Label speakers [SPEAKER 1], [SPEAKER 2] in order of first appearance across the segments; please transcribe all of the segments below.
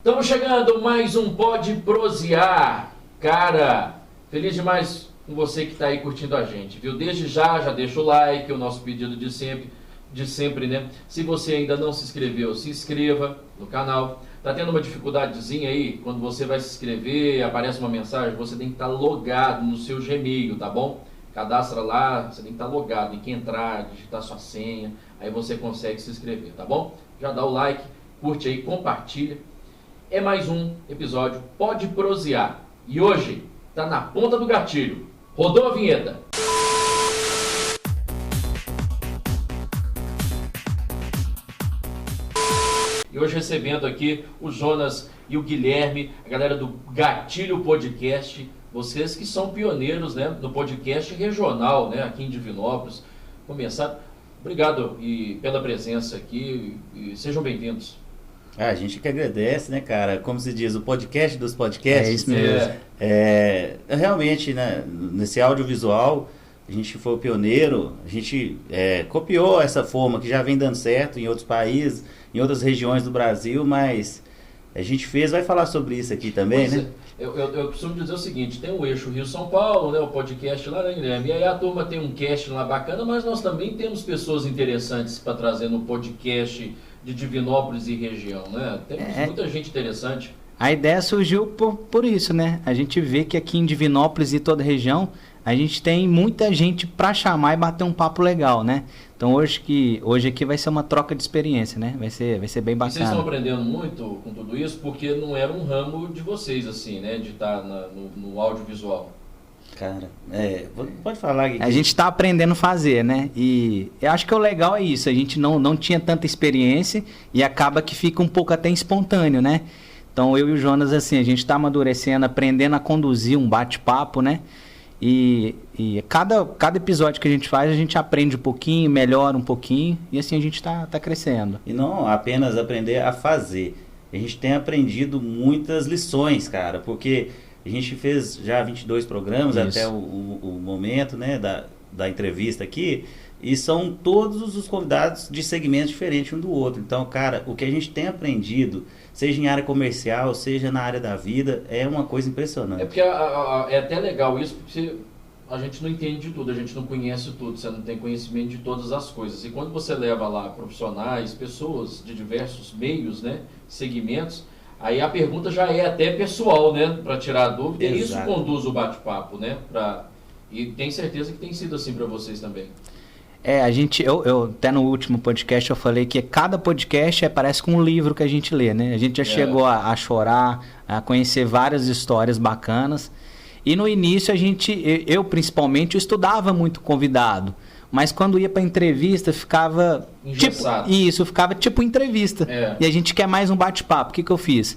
[SPEAKER 1] Estamos chegando, mais um Pode Prosear. Cara, feliz demais com você que está aí curtindo a gente, viu? Desde já deixa o like, o nosso pedido de sempre, né? Se você ainda não se inscreveu, se inscreva no canal. Tá tendo uma dificuldadezinha aí? Quando você vai se inscrever, aparece uma mensagem, você tem que estar logado no seu Gmail, tá bom? Cadastra lá, você tem que estar logado, tem que entrar, digitar sua senha, aí você consegue se inscrever, tá bom? Já dá o like, curte aí, compartilha. É mais um episódio Pode Prosear. E hoje tá na ponta do gatilho. Rodou a vinheta. E hoje recebendo aqui o Jonas e o Guilherme, a galera do Gatilho Podcast. Vocês que são pioneiros, né, no podcast regional, né, aqui em Divinópolis. Começaram. Obrigado pela presença aqui e sejam bem-vindos.
[SPEAKER 2] A gente que agradece, né, cara? Como se diz, o podcast dos podcasts.
[SPEAKER 3] É isso mesmo.
[SPEAKER 2] Realmente, né, nesse audiovisual, a gente foi o pioneiro, a gente copiou essa forma que já vem dando certo em outros países, em outras regiões do Brasil, mas a gente vai falar sobre isso aqui também, né?
[SPEAKER 1] Eu costumo dizer o seguinte, tem o eixo Rio-São Paulo, né, o podcast lá, né, Guilherme? E aí a turma tem um cast lá bacana, mas nós também temos pessoas interessantes para trazer no podcast de Divinópolis e região, né? Temos muita gente interessante.
[SPEAKER 3] A ideia surgiu por isso, né? A gente vê que aqui em Divinópolis e toda a região, a gente tem muita gente para chamar e bater um papo legal, né? Então hoje aqui vai ser uma troca de experiência, né? Vai ser bem bacana.
[SPEAKER 1] E vocês estão aprendendo muito com tudo isso, porque não era um ramo de vocês, assim, né? De estar no audiovisual.
[SPEAKER 2] Cara, pode falar, Gui.
[SPEAKER 3] A gente está aprendendo a fazer, né? E eu acho que o legal é isso, a gente não tinha tanta experiência e acaba que fica um pouco até espontâneo, né? Então eu e o Jonas, assim, a gente está amadurecendo, aprendendo a conduzir um bate-papo, né? E cada episódio que a gente faz, a gente aprende um pouquinho, melhora um pouquinho e assim a gente tá crescendo.
[SPEAKER 2] E não apenas aprender a fazer, a gente tem aprendido muitas lições, cara, porque a gente fez já 22 programas isso. Até o momento, né, da entrevista aqui, e são todos os convidados de segmentos diferentes um do outro. Então, cara, o que a gente tem aprendido, seja em área comercial, seja na área da vida, é uma coisa impressionante.
[SPEAKER 1] É porque é até legal isso, porque a gente não entende de tudo, a gente não conhece tudo, você não tem conhecimento de todas as coisas. E quando você leva lá profissionais, pessoas de diversos meios, né, segmentos, aí a pergunta já é até pessoal, né, para tirar a dúvida. Exato. E isso conduz o bate-papo, né, e tenho certeza que tem sido assim para vocês também.
[SPEAKER 3] Eu até no último podcast eu falei que cada podcast parece com um livro que a gente lê, né? A gente já chegou a chorar, a conhecer várias histórias bacanas. E no início eu principalmente, eu estudava muito convidado. Mas quando ia para entrevista ficava ficava tipo entrevista. E a gente quer mais um bate-papo. O que eu fiz?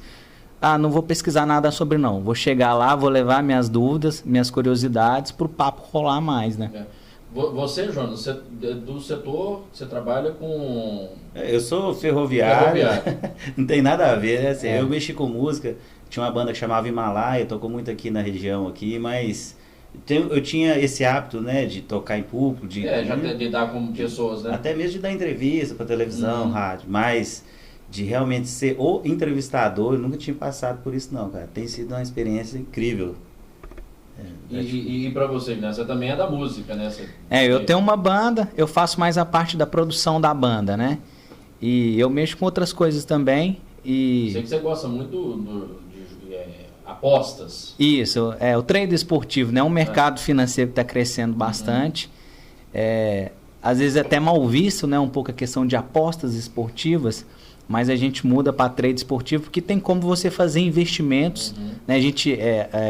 [SPEAKER 3] Não vou pesquisar nada sobre não. Vou chegar lá, vou levar minhas dúvidas, minhas curiosidades para o papo rolar mais, né?
[SPEAKER 1] Você, Jonas, você do setor, você trabalha com...
[SPEAKER 2] Eu sou ferroviário. Não tem nada a ver, né? Assim, eu mexi com música, tinha uma banda que chamava Himalaia, tocou muito aqui na região aqui, mas eu tinha esse hábito, né, de tocar em público, de
[SPEAKER 1] lidar com pessoas, né?
[SPEAKER 2] Até mesmo de dar entrevista para televisão, rádio, mas de realmente ser o entrevistador, eu nunca tinha passado por isso não, cara. Tem sido uma experiência incrível.
[SPEAKER 1] E para você, né? Você também é da música, né?
[SPEAKER 3] Eu tenho uma banda, eu faço mais a parte da produção da banda, né? E eu mexo com outras coisas também.
[SPEAKER 1] Sei que você gosta muito de apostas.
[SPEAKER 3] Isso, o trade esportivo, né? Um mercado financeiro que está crescendo bastante. Às vezes é até mal visto, né? Um pouco a questão de apostas esportivas. Mas a gente muda para trade esportivo porque tem como você fazer investimentos. Né?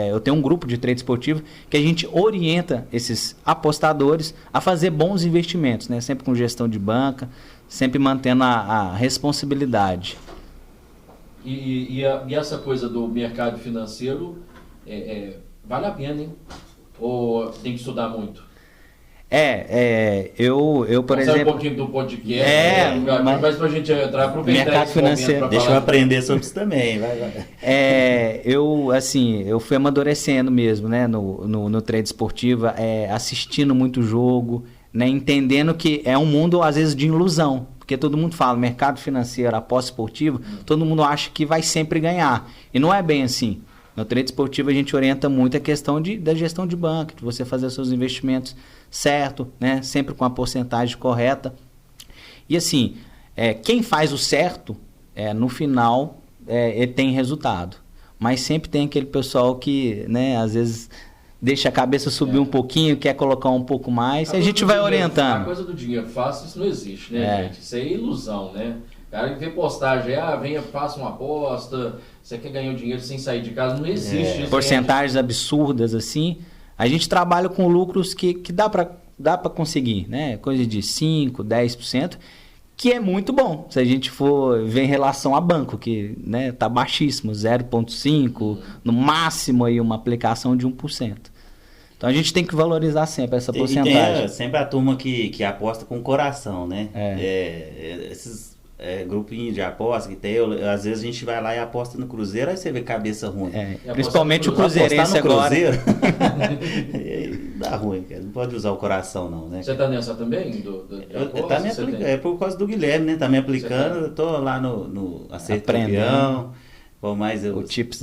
[SPEAKER 3] Eu tenho um grupo de trade esportivo que a gente orienta esses apostadores a fazer bons investimentos, né? Sempre com gestão de banca, sempre mantendo a responsabilidade.
[SPEAKER 1] E essa coisa do mercado financeiro, vale a pena, hein? Ou tem que estudar muito?
[SPEAKER 3] Eu por exemplo...
[SPEAKER 1] um pouquinho do podcast, mas pra gente entrar, aproveitar
[SPEAKER 3] mercado
[SPEAKER 1] esse
[SPEAKER 3] financeiro.
[SPEAKER 2] Deixa eu aprender sobre isso também, vai.
[SPEAKER 3] Eu fui amadurecendo mesmo, né, no trade esportivo, assistindo muito jogo, né, entendendo que é um mundo, às vezes, de ilusão. Porque todo mundo fala, mercado financeiro, aposta esportiva, todo mundo acha que vai sempre ganhar. E não é bem assim. No trade esportivo a gente orienta muito a questão da gestão de banca, de você fazer seus investimentos certo, né? Sempre com a porcentagem correta. E assim, quem faz o certo, no final, tem resultado. Mas sempre tem aquele pessoal que, né, às vezes deixa a cabeça subir um pouquinho, quer colocar um pouco mais, e a gente vai orientando.
[SPEAKER 1] A coisa do dinheiro fácil, isso não existe, né, gente? Isso é ilusão, né? O cara que vê postagem, venha, faça uma aposta, você quer ganhar o dinheiro sem sair de casa, não existe isso.
[SPEAKER 3] Porcentagens absurdas, assim. A gente trabalha com lucros que dá para conseguir, né? Coisa de 5%, 10%, que é muito bom. Se a gente for ver em relação a banco, que, né, tá baixíssimo, 0,5%, no máximo aí uma aplicação de 1%. Então a gente tem que valorizar sempre essa porcentagem.
[SPEAKER 2] Tem sempre a turma que aposta com o coração, né? Esses grupinhos de aposta que tem, às vezes a gente vai lá e aposta no Cruzeiro, aí você vê cabeça ruim.
[SPEAKER 3] Principalmente o cruzeirense agora.
[SPEAKER 2] Dá ruim, cara. Não pode usar o coração não, né?
[SPEAKER 1] Você tá nessa também?
[SPEAKER 2] Por causa do Guilherme, né? Tá me aplicando, eu tô lá no Acerto Campeão, o
[SPEAKER 3] Tips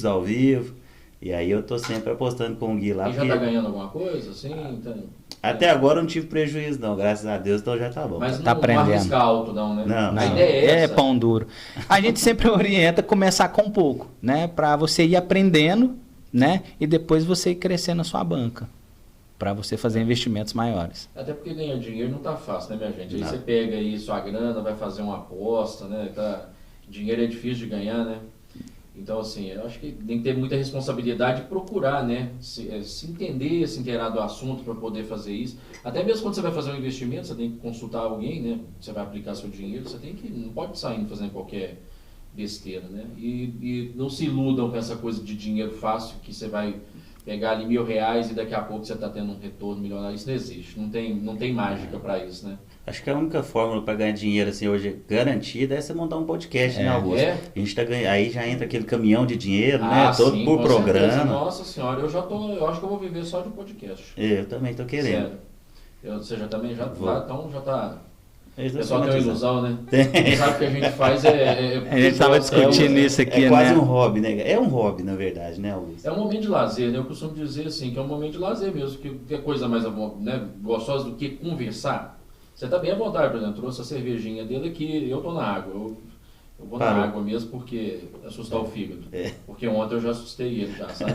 [SPEAKER 3] ao Vivo.
[SPEAKER 2] E aí eu tô sempre apostando com o Gui lá.
[SPEAKER 1] E já tá ganhando alguma coisa, assim?
[SPEAKER 2] Até agora eu não tive prejuízo não, graças a Deus, então já tá bom.
[SPEAKER 1] Mas
[SPEAKER 3] tá aprendendo.
[SPEAKER 1] Não arrisca alto não, né?
[SPEAKER 2] Não.
[SPEAKER 1] A ideia é essa.
[SPEAKER 3] Pão duro. A gente sempre orienta começar com pouco, né? Pra você ir aprendendo, né? E depois você ir crescendo a sua banca. Pra você fazer investimentos maiores.
[SPEAKER 1] Até porque ganhar dinheiro não tá fácil, né, minha gente? Aí você pega aí sua grana, vai fazer uma aposta, né? Dinheiro é difícil de ganhar, né? Então, assim, eu acho que tem que ter muita responsabilidade e procurar, né? Se entender, se inteirar do assunto para poder fazer isso. Até mesmo quando você vai fazer um investimento, você tem que consultar alguém, né? Você vai aplicar seu dinheiro, não pode sair fazendo qualquer besteira, né? E não se iludam com essa coisa de dinheiro fácil, que você vai pegar ali R$1.000 e daqui a pouco você está tendo um retorno milionário. Isso não existe, não tem mágica para isso, né?
[SPEAKER 2] Acho que a única fórmula para ganhar dinheiro assim hoje garantida é você montar um podcast, né, Augusto? A gente tá ganhando, aí já entra aquele caminhão de dinheiro, né? Todo por programa.
[SPEAKER 1] Certeza. Nossa senhora, eu acho que eu vou viver só de podcast.
[SPEAKER 2] Eu também tô querendo.
[SPEAKER 1] Sério. Você já também já tá, então já tá. O pessoal
[SPEAKER 2] tem
[SPEAKER 1] uma ilusão, né? Sabe o que a gente faz
[SPEAKER 3] a gente tava discutindo isso aqui, né?
[SPEAKER 2] É quase um hobby, né? É um hobby, na verdade, né, Augusto?
[SPEAKER 1] É um momento de lazer, né? Eu costumo dizer assim, que é um momento de lazer mesmo, que é coisa mais, né, gostosa do que conversar. Você tá bem à vontade, por exemplo, trouxe a cervejinha dele aqui, eu tô na água. Eu vou na água mesmo porque assustar o fígado. Porque ontem eu já assustei ele, já, sabe?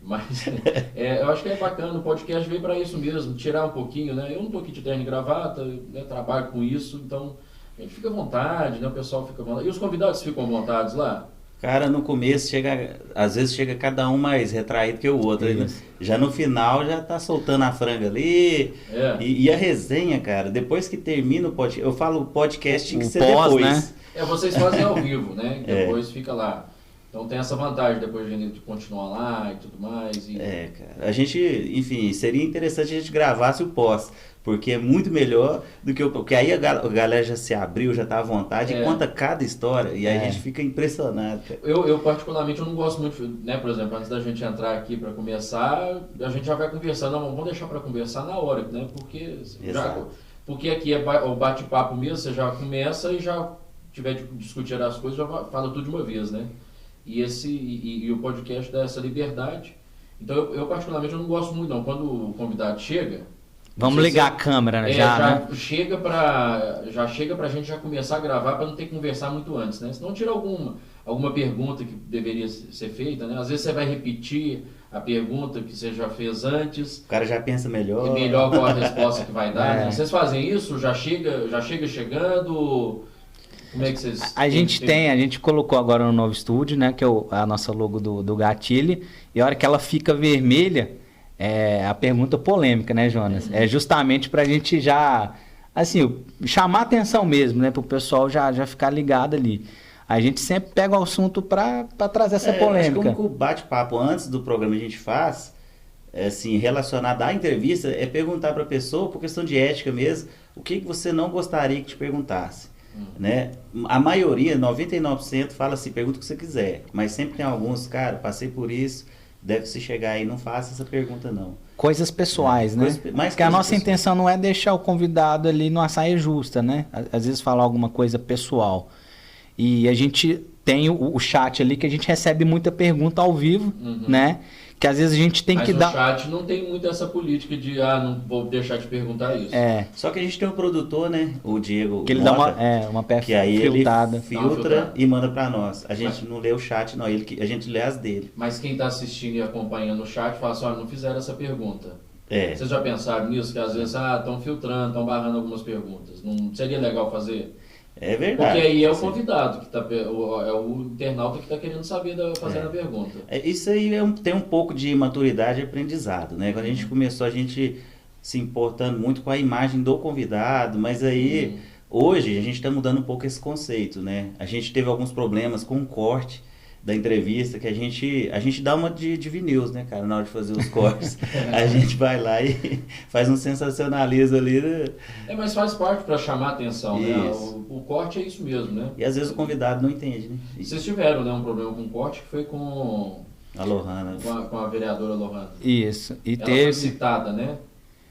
[SPEAKER 1] Mas eu acho que é bacana, o podcast veio para isso mesmo, tirar um pouquinho, né? Eu não tô aqui de terno e gravata, né, trabalho com isso, então a gente fica à vontade, né? O pessoal fica à vontade. E os convidados ficam à vontade lá?
[SPEAKER 2] Cara, no começo às vezes chega cada um mais retraído que o outro. Né? Já no final já tá soltando a franga ali. E a resenha, cara, depois que termina o podcast, eu falo podcast tinha que ser depois.
[SPEAKER 3] Né?
[SPEAKER 1] Vocês fazem ao vivo, né? Depois fica lá. Então tem essa vantagem depois de a gente continuar lá e tudo mais.
[SPEAKER 2] Cara, a gente, enfim, seria interessante a gente gravasse o pós. Porque é muito melhor do que porque aí a galera já se abriu, já tá à vontade e conta cada história. E aí a gente fica impressionado. Cara.
[SPEAKER 1] Eu particularmente, eu não gosto muito, né? Por exemplo, antes da gente entrar aqui para começar, a gente já vai conversando. Não, vamos deixar para conversar na hora, né? Porque aqui é o bate-papo mesmo, você já começa e já tiver de discutir as coisas, já fala tudo de uma vez, né? E o podcast dá essa liberdade. Então, eu particularmente, eu não gosto muito, não. Quando o convidado chega...
[SPEAKER 3] Vamos ligar a câmera, né?
[SPEAKER 1] Já chega pra gente já começar a gravar para não ter que conversar muito antes, né? Senão tira alguma pergunta que deveria ser feita, né? Às vezes você vai repetir a pergunta que você já fez antes.
[SPEAKER 2] O cara já pensa melhor.
[SPEAKER 1] E melhor qual a resposta que vai dar. Né? Vocês fazem isso? Já chega chegando? Como é que vocês...
[SPEAKER 3] A gente colocou agora no novo estúdio, né? Que é a nossa logo do Gatilho. E a hora que ela fica vermelha... a pergunta polêmica, né, Jonas? É justamente para a gente já, assim, chamar atenção mesmo, né? Para o pessoal já ficar ligado ali. A gente sempre pega o assunto para trazer essa polêmica.
[SPEAKER 2] Acho que o bate-papo antes do programa a gente faz, assim, relacionado à entrevista, é perguntar para a pessoa, por questão de ética mesmo, o que você não gostaria que te perguntasse. Né? A maioria, 99%, fala assim, pergunta o que você quiser. Mas sempre tem alguns, cara, passei por isso... Deve-se chegar aí, não faça essa pergunta não.
[SPEAKER 3] coisas pessoais, né? Porque a nossa intenção não é deixar o convidado ali numa saia justa, né? Às vezes falar alguma coisa pessoal. E a gente tem o chat ali que a gente recebe muita pergunta ao vivo, né? Que às vezes a gente tem que dar...
[SPEAKER 1] Mas no chat não tem muito essa política de, não vou deixar de perguntar isso.
[SPEAKER 2] Só que a gente tem um produtor, né? O Diego
[SPEAKER 3] que ele
[SPEAKER 2] Mota,
[SPEAKER 3] dá uma peça
[SPEAKER 2] que aí
[SPEAKER 3] filtrada.
[SPEAKER 2] Ele filtra e manda pra nós. A gente não lê o chat, não. A gente lê as dele.
[SPEAKER 1] Mas quem tá assistindo e acompanhando o chat fala assim, não fizeram essa pergunta. Vocês já pensaram nisso? Que às vezes, estão filtrando, estão barrando algumas perguntas. Não seria legal fazer?
[SPEAKER 2] É verdade.
[SPEAKER 1] Porque aí é o convidado, é o internauta que está querendo saber, fazendo a pergunta.
[SPEAKER 2] Isso aí tem um pouco de maturidade e aprendizado, né? Quando a gente começou, a gente se importando muito com a imagem do convidado, mas aí, hoje, a gente está mudando um pouco esse conceito, né? A gente teve alguns problemas com o corte da entrevista, que a gente dá uma de vinil, né, cara, na hora de fazer os cortes. A gente vai lá e faz um sensacionalismo ali. Né?
[SPEAKER 1] Mas faz parte para chamar a atenção, né? O corte é isso mesmo, né?
[SPEAKER 2] E às vezes o convidado não entende, né?
[SPEAKER 1] Vocês tiveram, né, um problema com o corte que foi com
[SPEAKER 2] a Lohana.
[SPEAKER 1] Com a vereadora Lohana.
[SPEAKER 3] Isso. E
[SPEAKER 1] ela foi citada, né?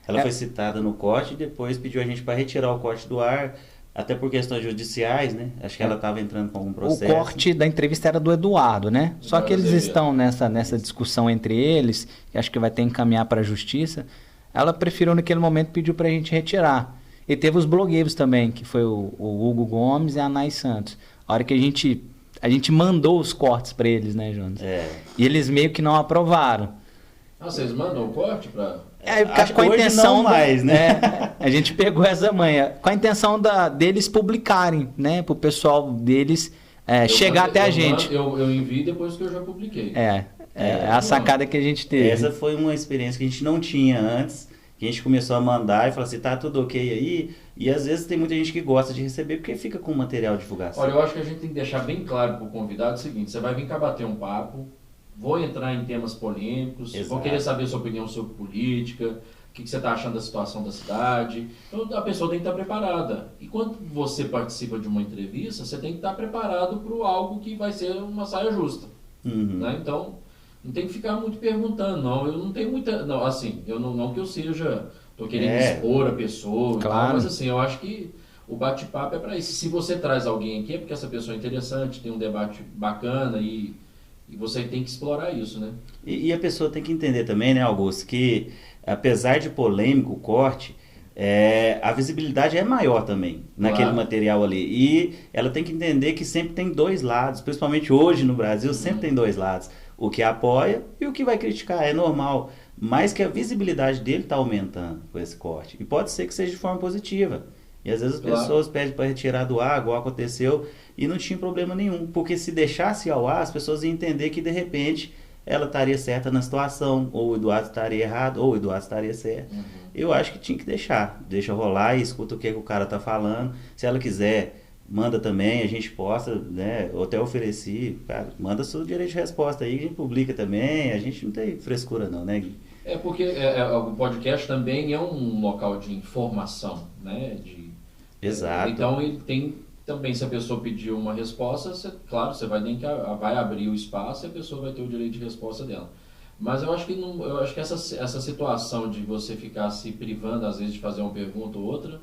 [SPEAKER 2] Ela foi citada no corte e depois pediu a gente para retirar o corte do ar. Até por questões judiciais, né? Acho que ela estava entrando com algum processo.
[SPEAKER 3] O corte da entrevista era do Eduardo, né? Só que eles estão nessa discussão entre eles, que acho que vai ter que encaminhar para a justiça. Ela preferiu naquele momento, pediu para a gente retirar. E teve os blogueiros também, que foi o Hugo Gomes e a Anais Santos. A hora que a gente mandou os cortes para eles, né, Jonas? E eles meio que não aprovaram.
[SPEAKER 1] Vocês mandam o corte para...
[SPEAKER 3] com a intenção
[SPEAKER 2] não mais, né?
[SPEAKER 3] A gente pegou essa manha com a intenção deles publicarem, né, pro pessoal deles chegar até a gente.
[SPEAKER 1] Eu envio depois que eu já publiquei.
[SPEAKER 3] A sacada que a gente teve.
[SPEAKER 2] Essa foi uma experiência que a gente não tinha antes, que a gente começou a mandar e falou assim, tá tudo ok aí? E às vezes tem muita gente que gosta de receber porque fica com material de divulgação.
[SPEAKER 1] Olha, eu acho que a gente tem que deixar bem claro pro convidado o seguinte, você vai vir cá bater um papo, vou entrar em temas polêmicos, vou querer saber sua opinião sobre política, o que você está achando da situação da cidade. Então a pessoa tem que estar preparada. E quando você participa de uma entrevista, você tem que estar preparado para algo que vai ser uma saia justa. Né? Então, não tem que ficar muito perguntando, não. Eu não tenho muita... Não, assim, não que eu seja... Estou querendo expor a pessoa,
[SPEAKER 3] claro.
[SPEAKER 1] Mas assim, eu acho que o bate-papo é para isso. Se você traz alguém aqui, é porque essa pessoa é interessante, tem um debate bacana e você tem que explorar isso, né?
[SPEAKER 2] E a pessoa tem que entender também, né, Augusto, que apesar de polêmico o corte, a visibilidade é maior também naquele material ali. E ela tem que entender que sempre tem dois lados, principalmente hoje no Brasil, sempre tem dois lados. O que apoia e o que vai criticar, é normal. Mas que a visibilidade dele está aumentando com esse corte. E pode ser que seja de forma positiva. E às vezes as pessoas pedem para retirar do ar, igual aconteceu, e não tinha problema nenhum. Porque se deixasse ao ar, as pessoas iam entender que de repente ela estaria certa na situação, ou o Eduardo estaria errado, ou o Eduardo estaria certo. Eu acho que tinha que deixar. Deixa rolar e escuta o que o cara está falando. Se ela quiser, manda também, a gente posta, né? Eu até ofereci, cara, manda seu direito de resposta aí, a gente publica também. A gente não tem frescura não, né, Gui?
[SPEAKER 1] Porque o podcast também é um local de informação, né?
[SPEAKER 2] Exato.
[SPEAKER 1] Então ele tem também, se a pessoa pedir uma resposta, você vai abrir o espaço e a pessoa vai ter o direito de resposta dela. Mas eu acho que essa situação de você ficar se privando às vezes de fazer uma pergunta ou outra,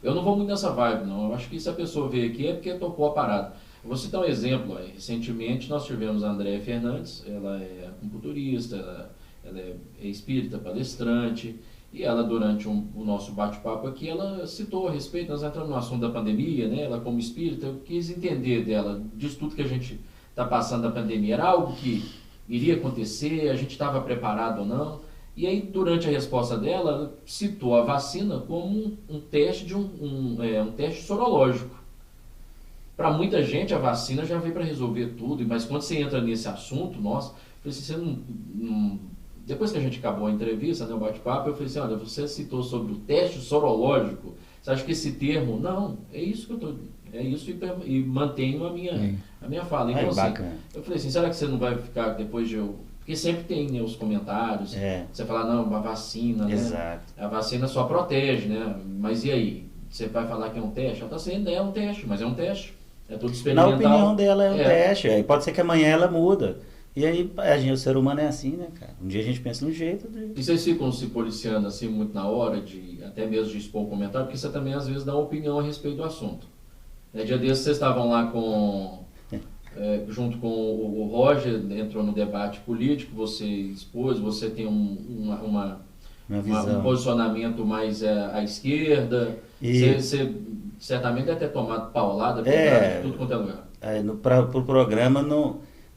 [SPEAKER 1] eu não vou muito nessa vibe, não. Eu acho que se a pessoa veio aqui é porque topou a parada. Eu vou citar um exemplo. Recentemente nós tivemos a Andréia Fernandes, ela é acupunturista, ela é espírita, palestrante, e ela, durante o nosso bate-papo aqui, ela citou a respeito, nós entramos no assunto da pandemia, né? Ela como espírita, eu quis entender dela, disso tudo que a gente está passando da pandemia, era algo que iria acontecer, a gente estava preparado ou não? E aí, durante a resposta dela, ela citou a vacina como um teste um teste sorológico. Para muita gente, a vacina já veio para resolver tudo, mas quando você entra nesse assunto, nossa, você depois que a gente acabou a entrevista, né, o bate-papo, eu falei assim, olha, você citou sobre o teste sorológico, você acha que esse termo... Não, é isso que eu estou... É isso e mantenho a minha fala. Então, assim, eu falei assim, será que você não vai ficar depois de eu... Porque sempre tem, né, os comentários, você fala, não, a vacina,
[SPEAKER 2] Exato.
[SPEAKER 1] Né? A vacina só protege, né? Mas e aí? Você vai falar que é um teste? Ela está sendo, é um teste, mas é um teste. É tudo experimental.
[SPEAKER 2] Na opinião dela é um teste. Pode ser que amanhã ela muda. E aí, o ser humano é assim, né, cara? Um dia a gente pensa num jeito.
[SPEAKER 1] E vocês ficam se policiando assim muito na hora, até mesmo de expor o comentário, porque você também às vezes dá uma opinião a respeito do assunto. Dia desses vocês estavam lá junto com o Roger, entrou no debate político, você expôs, você tem um posicionamento mais à esquerda, você certamente deve ter tomado paulada de tudo quanto é lugar.
[SPEAKER 2] Para o programa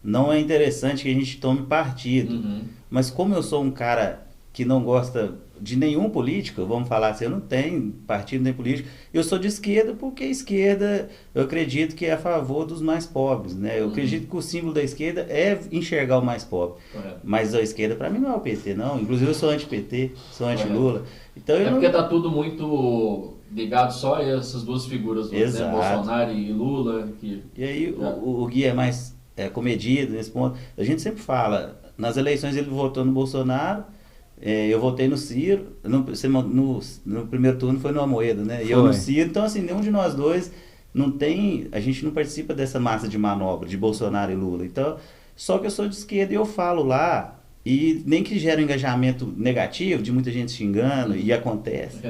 [SPEAKER 2] não é interessante que a gente tome partido, mas como eu sou um cara que não gosta de nenhum político, vamos falar assim, eu não tenho partido nem político, eu sou de esquerda porque a esquerda, eu acredito que é a favor dos mais pobres, né? Eu acredito que o símbolo da esquerda é enxergar o mais pobre. Correto. Mas a esquerda para mim não é o PT, não. Inclusive eu sou anti-PT, sou anti-Lula. Então,
[SPEAKER 1] porque está tudo muito ligado só a essas duas figuras, né? Bolsonaro e Lula. E
[SPEAKER 2] aí o Gui é mais comedido nesse ponto. A gente sempre fala, nas eleições ele votou no Bolsonaro, eu votei no Ciro, no primeiro turno foi no Amoedo, né? E eu no Ciro, então assim, nenhum de nós dois a gente não participa dessa massa de manobra de Bolsonaro e Lula. Então, só que eu sou de esquerda e eu falo lá, e nem que gera um engajamento negativo, de muita gente xingando, e acontece,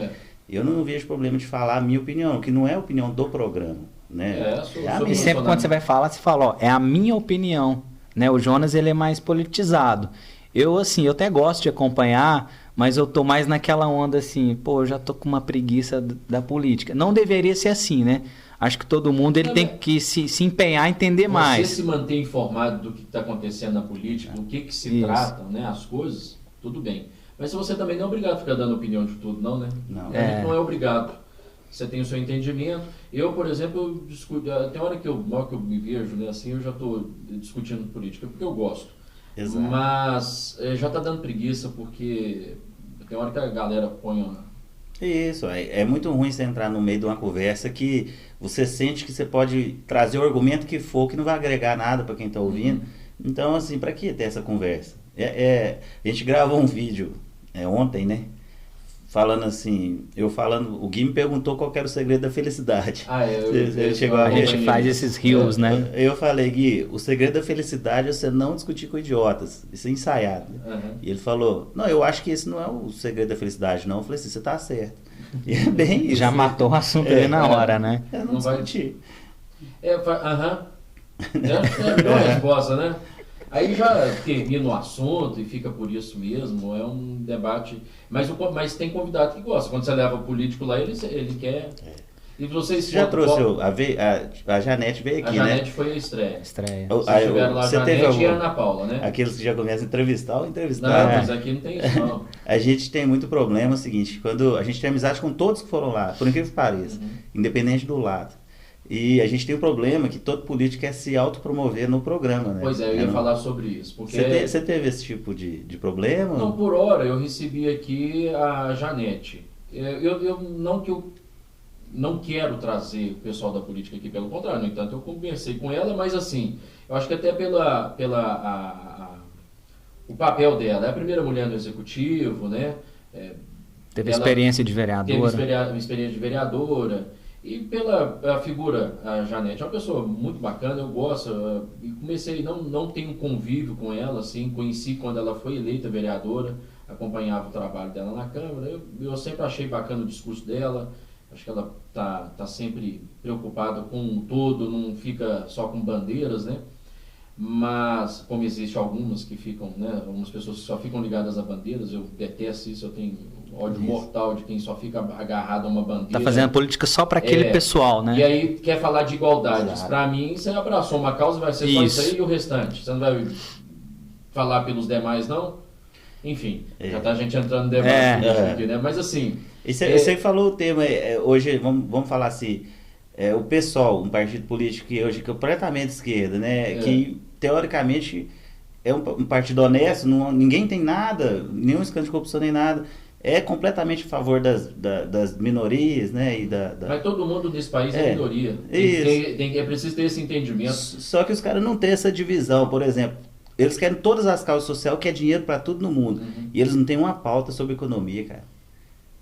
[SPEAKER 2] eu não vejo problema de falar a minha opinião, que não é a opinião do programa, né?
[SPEAKER 3] E sempre quando você vai falar, você fala, é a minha opinião, né? O Jonas, ele é mais politizado. Eu até gosto de acompanhar, mas eu tô mais naquela onda assim, eu já tô com uma preguiça da política. Não deveria ser assim, né? Acho que todo mundo tem que se empenhar a entender mais.
[SPEAKER 1] Você se manter informado do que está acontecendo na política, do que se tratam, né, as coisas, tudo bem. Mas você também não é obrigado a ficar dando opinião de tudo, não, né?
[SPEAKER 2] Não.
[SPEAKER 1] A gente não é obrigado. Você tem o seu entendimento. Eu, por exemplo, tem hora que eu me vejo, né, assim, eu já estou discutindo política, porque eu gosto.
[SPEAKER 2] Exato.
[SPEAKER 1] Mas já está dando preguiça, porque tem hora que a galera põe
[SPEAKER 2] Isso, é muito ruim você entrar no meio de uma conversa que você sente que você pode trazer o argumento que for, que não vai agregar nada para quem está ouvindo. Então, assim, para que ter essa conversa? A gente gravou um vídeo ontem, né? Falando assim, o Gui me perguntou qual era o segredo da felicidade.
[SPEAKER 3] A gente faz esses rios, né?
[SPEAKER 2] Eu falei, Gui, o segredo da felicidade é você não discutir com idiotas, isso é ensaiado. Né? E ele falou, não, eu acho que esse não é o segredo da felicidade, não. Eu falei assim, você tá certo. E é bem isso.
[SPEAKER 3] Já matou o assunto ali na hora, né?
[SPEAKER 2] Não discutir.
[SPEAKER 1] É a melhor resposta, né? Aí já termina o assunto e fica por isso mesmo, é um debate. Mas tem convidado que gosta. Quando você leva o político lá, ele quer. E vocês
[SPEAKER 2] já trouxe a Janete veio aqui, né?
[SPEAKER 1] A Janete foi a estreia.
[SPEAKER 2] Vocês
[SPEAKER 1] tiveram lá a Janete e a Ana Paula, né?
[SPEAKER 2] Aqueles que já começam a entrevistar.
[SPEAKER 1] Não, mas aqui não tem isso, não.
[SPEAKER 2] A gente tem muito problema, é o seguinte, quando a gente tem amizade com todos que foram lá, por incrível que pareça, independente do lado. E a gente tem um problema que todo político quer se autopromover no programa, né?
[SPEAKER 1] Pois eu ia falar sobre isso. Porque
[SPEAKER 2] você teve esse tipo de problema?
[SPEAKER 1] Não, por hora eu recebi aqui a Janete. Eu não quero trazer o pessoal da política aqui, pelo contrário. No entanto, eu conversei com ela, mas assim, eu acho que até o papel dela. É a primeira mulher no executivo, né?
[SPEAKER 3] Teve experiência de vereadora.
[SPEAKER 1] Teve experiência de vereadora. E pela figura, a Janete é uma pessoa muito bacana, eu gosto, e comecei, não tenho convívio com ela, assim, conheci quando ela foi eleita vereadora, acompanhava o trabalho dela na Câmara, eu sempre achei bacana o discurso dela, acho que ela tá sempre preocupada com o todo, não fica só com bandeiras, né? Mas, como existe algumas que ficam, né, algumas pessoas que só ficam ligadas a bandeiras, eu detesto isso, eu tenho ódio mortal de quem só fica agarrado a uma bandeira.
[SPEAKER 3] Tá fazendo política só para aquele pessoal, né?
[SPEAKER 1] E aí quer falar de igualdade. Para mim, você abraçou uma causa, vai ser só isso aí e o restante. Você não vai falar pelos demais, não? Enfim, já tá a gente entrando no debate aqui, né? Mas assim...
[SPEAKER 2] Você falou o tema, hoje, vamos falar assim, o PSOL, um partido político que hoje é completamente esquerda, né? Que, teoricamente, é um partido honesto, ninguém tem nada, nenhum escândalo de corrupção nem nada, é completamente a favor das minorias, né?
[SPEAKER 1] Mas todo mundo nesse país é minoria. É preciso ter esse entendimento.
[SPEAKER 2] Só que os caras não têm essa divisão, por exemplo. Eles querem todas as causas sociais, que é dinheiro para tudo no mundo. E eles não têm uma pauta sobre economia, cara.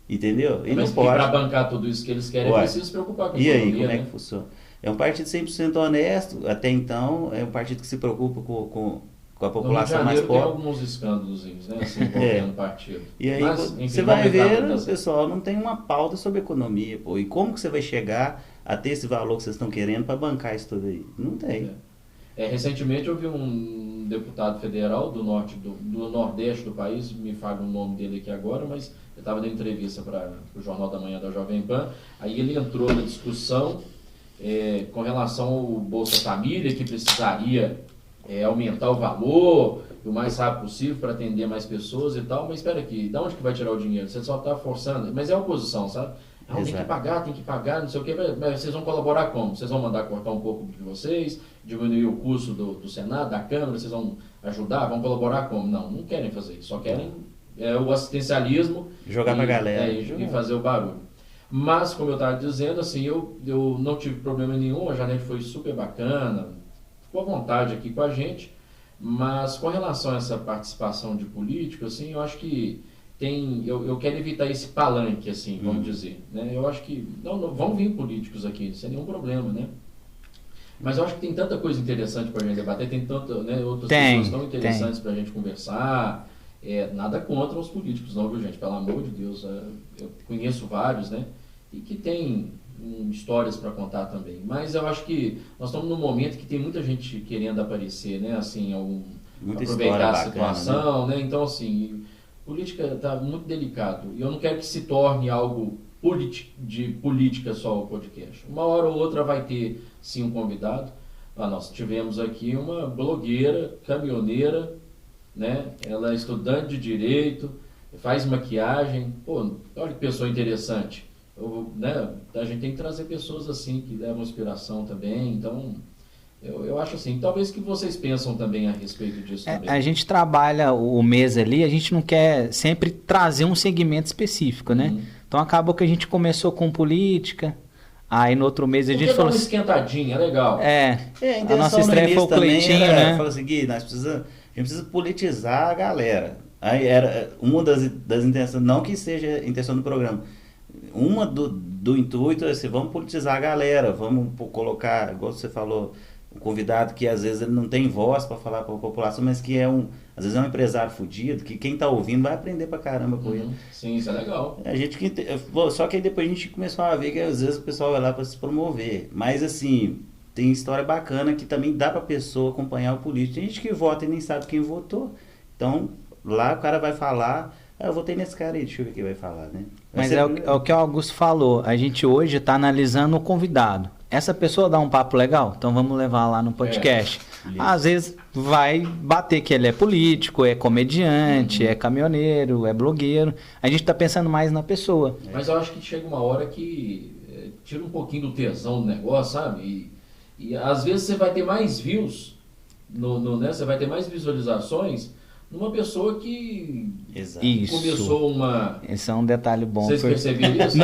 [SPEAKER 2] Entendeu? E
[SPEAKER 1] mas para bancar tudo isso que eles querem, é preciso se preocupar com a economia.
[SPEAKER 2] E aí, como é que funciona? É um partido 100% honesto, até então, é um partido que se preocupa com com a população mais pobre.
[SPEAKER 1] Tem alguns escândalos, né, assim, envolvendo partido.
[SPEAKER 2] E aí
[SPEAKER 1] mas, enfim,
[SPEAKER 2] você vai ver, o pessoal não tem uma pauta sobre economia, pô. E como que você vai chegar a ter esse valor que vocês estão querendo para bancar isso tudo aí? Não tem.
[SPEAKER 1] Recentemente eu vi um deputado federal do nordeste do país, me fala o nome dele aqui agora, mas eu estava dando entrevista para o Jornal da Manhã da Jovem Pan, aí ele entrou na discussão com relação ao Bolsa Família, que precisaria aumentar o valor o mais rápido possível para atender mais pessoas e tal, mas espera aqui, de onde que vai tirar o dinheiro? Você só está forçando, mas é a oposição, sabe? Tem que pagar, não sei o que, mas vocês vão colaborar como? Vocês vão mandar cortar um pouco de vocês, diminuir o custo do Senado, da Câmara, vocês vão ajudar, vão colaborar como? Não querem fazer isso, só querem o assistencialismo.
[SPEAKER 2] Jogar pra galera.
[SPEAKER 1] E fazer o barulho. Mas, como eu estava dizendo, assim, eu não tive problema nenhum, a Janete foi super bacana, ficou à vontade aqui com a gente, mas com relação a essa participação de político, assim, eu acho que eu quero evitar esse palanque, assim, vamos dizer, né? Eu acho que não vão vir políticos aqui, sem nenhum problema, né? Mas eu acho que tem tanta coisa interessante para a gente debater, tem tanta, né, outras pessoas tão interessantes para a gente conversar. Nada contra os políticos, não, viu, gente? Pelo amor de Deus, eu conheço vários, né? E que tem histórias para contar também. Mas eu acho que nós estamos num momento que tem muita gente querendo aparecer, né? Assim, aproveitar a situação, né? Então, assim, política está muito delicado. E eu não quero que se torne algo de política só o podcast. Uma hora ou outra vai ter, sim, um convidado. Nós tivemos aqui uma blogueira, caminhoneira, né? Ela é estudante de Direito, faz maquiagem. Pô, olha que pessoa interessante. Né? A gente tem que trazer pessoas assim, que levam inspiração também. Então, eu acho assim, talvez que vocês pensam também a respeito disso também.
[SPEAKER 3] A gente trabalha o mês ali, a gente não quer sempre trazer um segmento específico, né? Então, acabou que a gente começou com política, aí no outro mês a gente falou...
[SPEAKER 1] uma esquentadinha, é legal.
[SPEAKER 3] A nossa estreia foi o Cleitinho, né?
[SPEAKER 2] Falou assim, Gui, a gente precisa politizar a galera. Aí era uma das intenções, não que seja a intenção do programa, uma do intuito é assim, vamos politizar a galera, vamos colocar, igual você falou, um convidado que às vezes ele não tem voz para falar para a população, mas que às vezes é um empresário fudido, que quem está ouvindo vai aprender pra caramba com ele.
[SPEAKER 1] Sim, isso é legal.
[SPEAKER 2] Só que aí depois a gente começou a ver que às vezes o pessoal vai lá para se promover, mas assim, tem história bacana que também dá para a pessoa acompanhar o político. Tem gente que vota e nem sabe quem votou, então lá o cara vai falar, eu votei nesse cara aí, deixa eu ver quem vai falar, né?
[SPEAKER 3] Mas é o que o Augusto falou, a gente hoje está analisando o convidado. Essa pessoa dá um papo legal, então vamos levar lá no podcast. Às vezes vai bater que ele é político, é comediante, é caminhoneiro, é blogueiro. A gente está pensando mais na pessoa.
[SPEAKER 1] Mas eu acho que chega uma hora que tira um pouquinho do tesão do negócio, sabe? E às vezes você vai ter mais views, né? Você vai ter mais visualizações numa pessoa que começou uma...
[SPEAKER 3] Esse é um detalhe bom.
[SPEAKER 1] Vocês perceberam isso?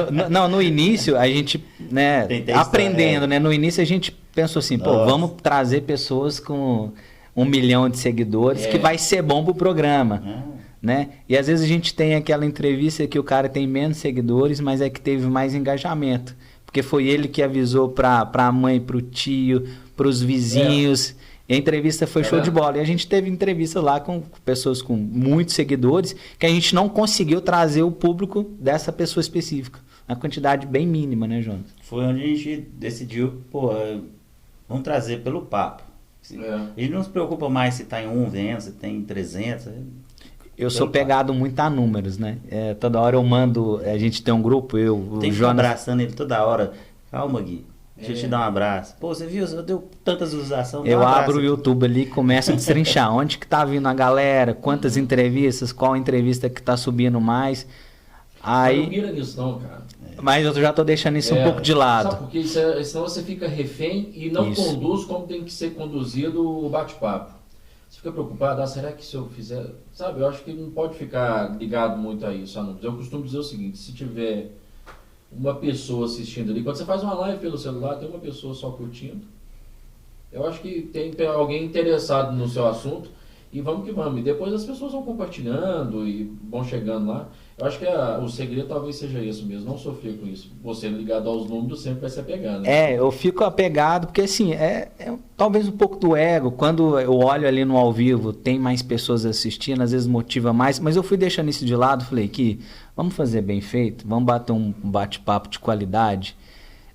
[SPEAKER 3] No início a gente, né, aprendendo, né? No início a gente pensou assim, vamos trazer pessoas com 1 milhão de seguidores que vai ser bom pro programa, né? E às vezes a gente tem aquela entrevista que o cara tem menos seguidores, mas é que teve mais engajamento. Porque foi ele que avisou pra mãe, pro tio, pros vizinhos... E a entrevista foi show de bola. E a gente teve entrevista lá com pessoas com muitos seguidores, que a gente não conseguiu trazer o público dessa pessoa específica. Uma quantidade bem mínima, né, Jonas?
[SPEAKER 2] Foi onde a gente decidiu, vamos trazer pelo papo. A gente não se preocupa mais se está em 1 vendo, se tem 300.
[SPEAKER 3] Eu sou pegado muito a números, né? Toda hora eu mando, a gente tem um grupo, o
[SPEAKER 2] Jonas... abraçando ele toda hora. Calma, Gui. Deixa eu te dar um abraço. Pô, você viu? Deu tantas visualizações.
[SPEAKER 3] Eu abro o YouTube ali e começo a destrinchar. Onde que tá vindo a galera? Quantas entrevistas? Qual entrevista que tá subindo mais? Aí...
[SPEAKER 1] Não mira nisso não, cara.
[SPEAKER 3] Mas eu já tô deixando isso um pouco de lado.
[SPEAKER 1] Sabe, porque senão você fica refém e não conduz como tem que ser conduzido o bate-papo. Você fica preocupado, será que se eu fizer... Sabe, eu acho que não pode ficar ligado muito a isso. Eu costumo dizer o seguinte, se tiver... uma pessoa assistindo ali, quando você faz uma live pelo celular, tem uma pessoa só curtindo. Eu acho que tem alguém interessado no seu assunto e vamos que vamos. E depois as pessoas vão compartilhando e vão chegando lá. Eu acho que o segredo talvez seja isso mesmo, não sofrer com isso. Você ligado aos números sempre vai se apegar, né?
[SPEAKER 3] Eu fico apegado, porque assim, talvez um pouco do ego. Quando eu olho ali no ao vivo, tem mais pessoas assistindo, às vezes motiva mais, mas eu fui deixando isso de lado, falei que vamos fazer bem feito, vamos bater um bate-papo de qualidade.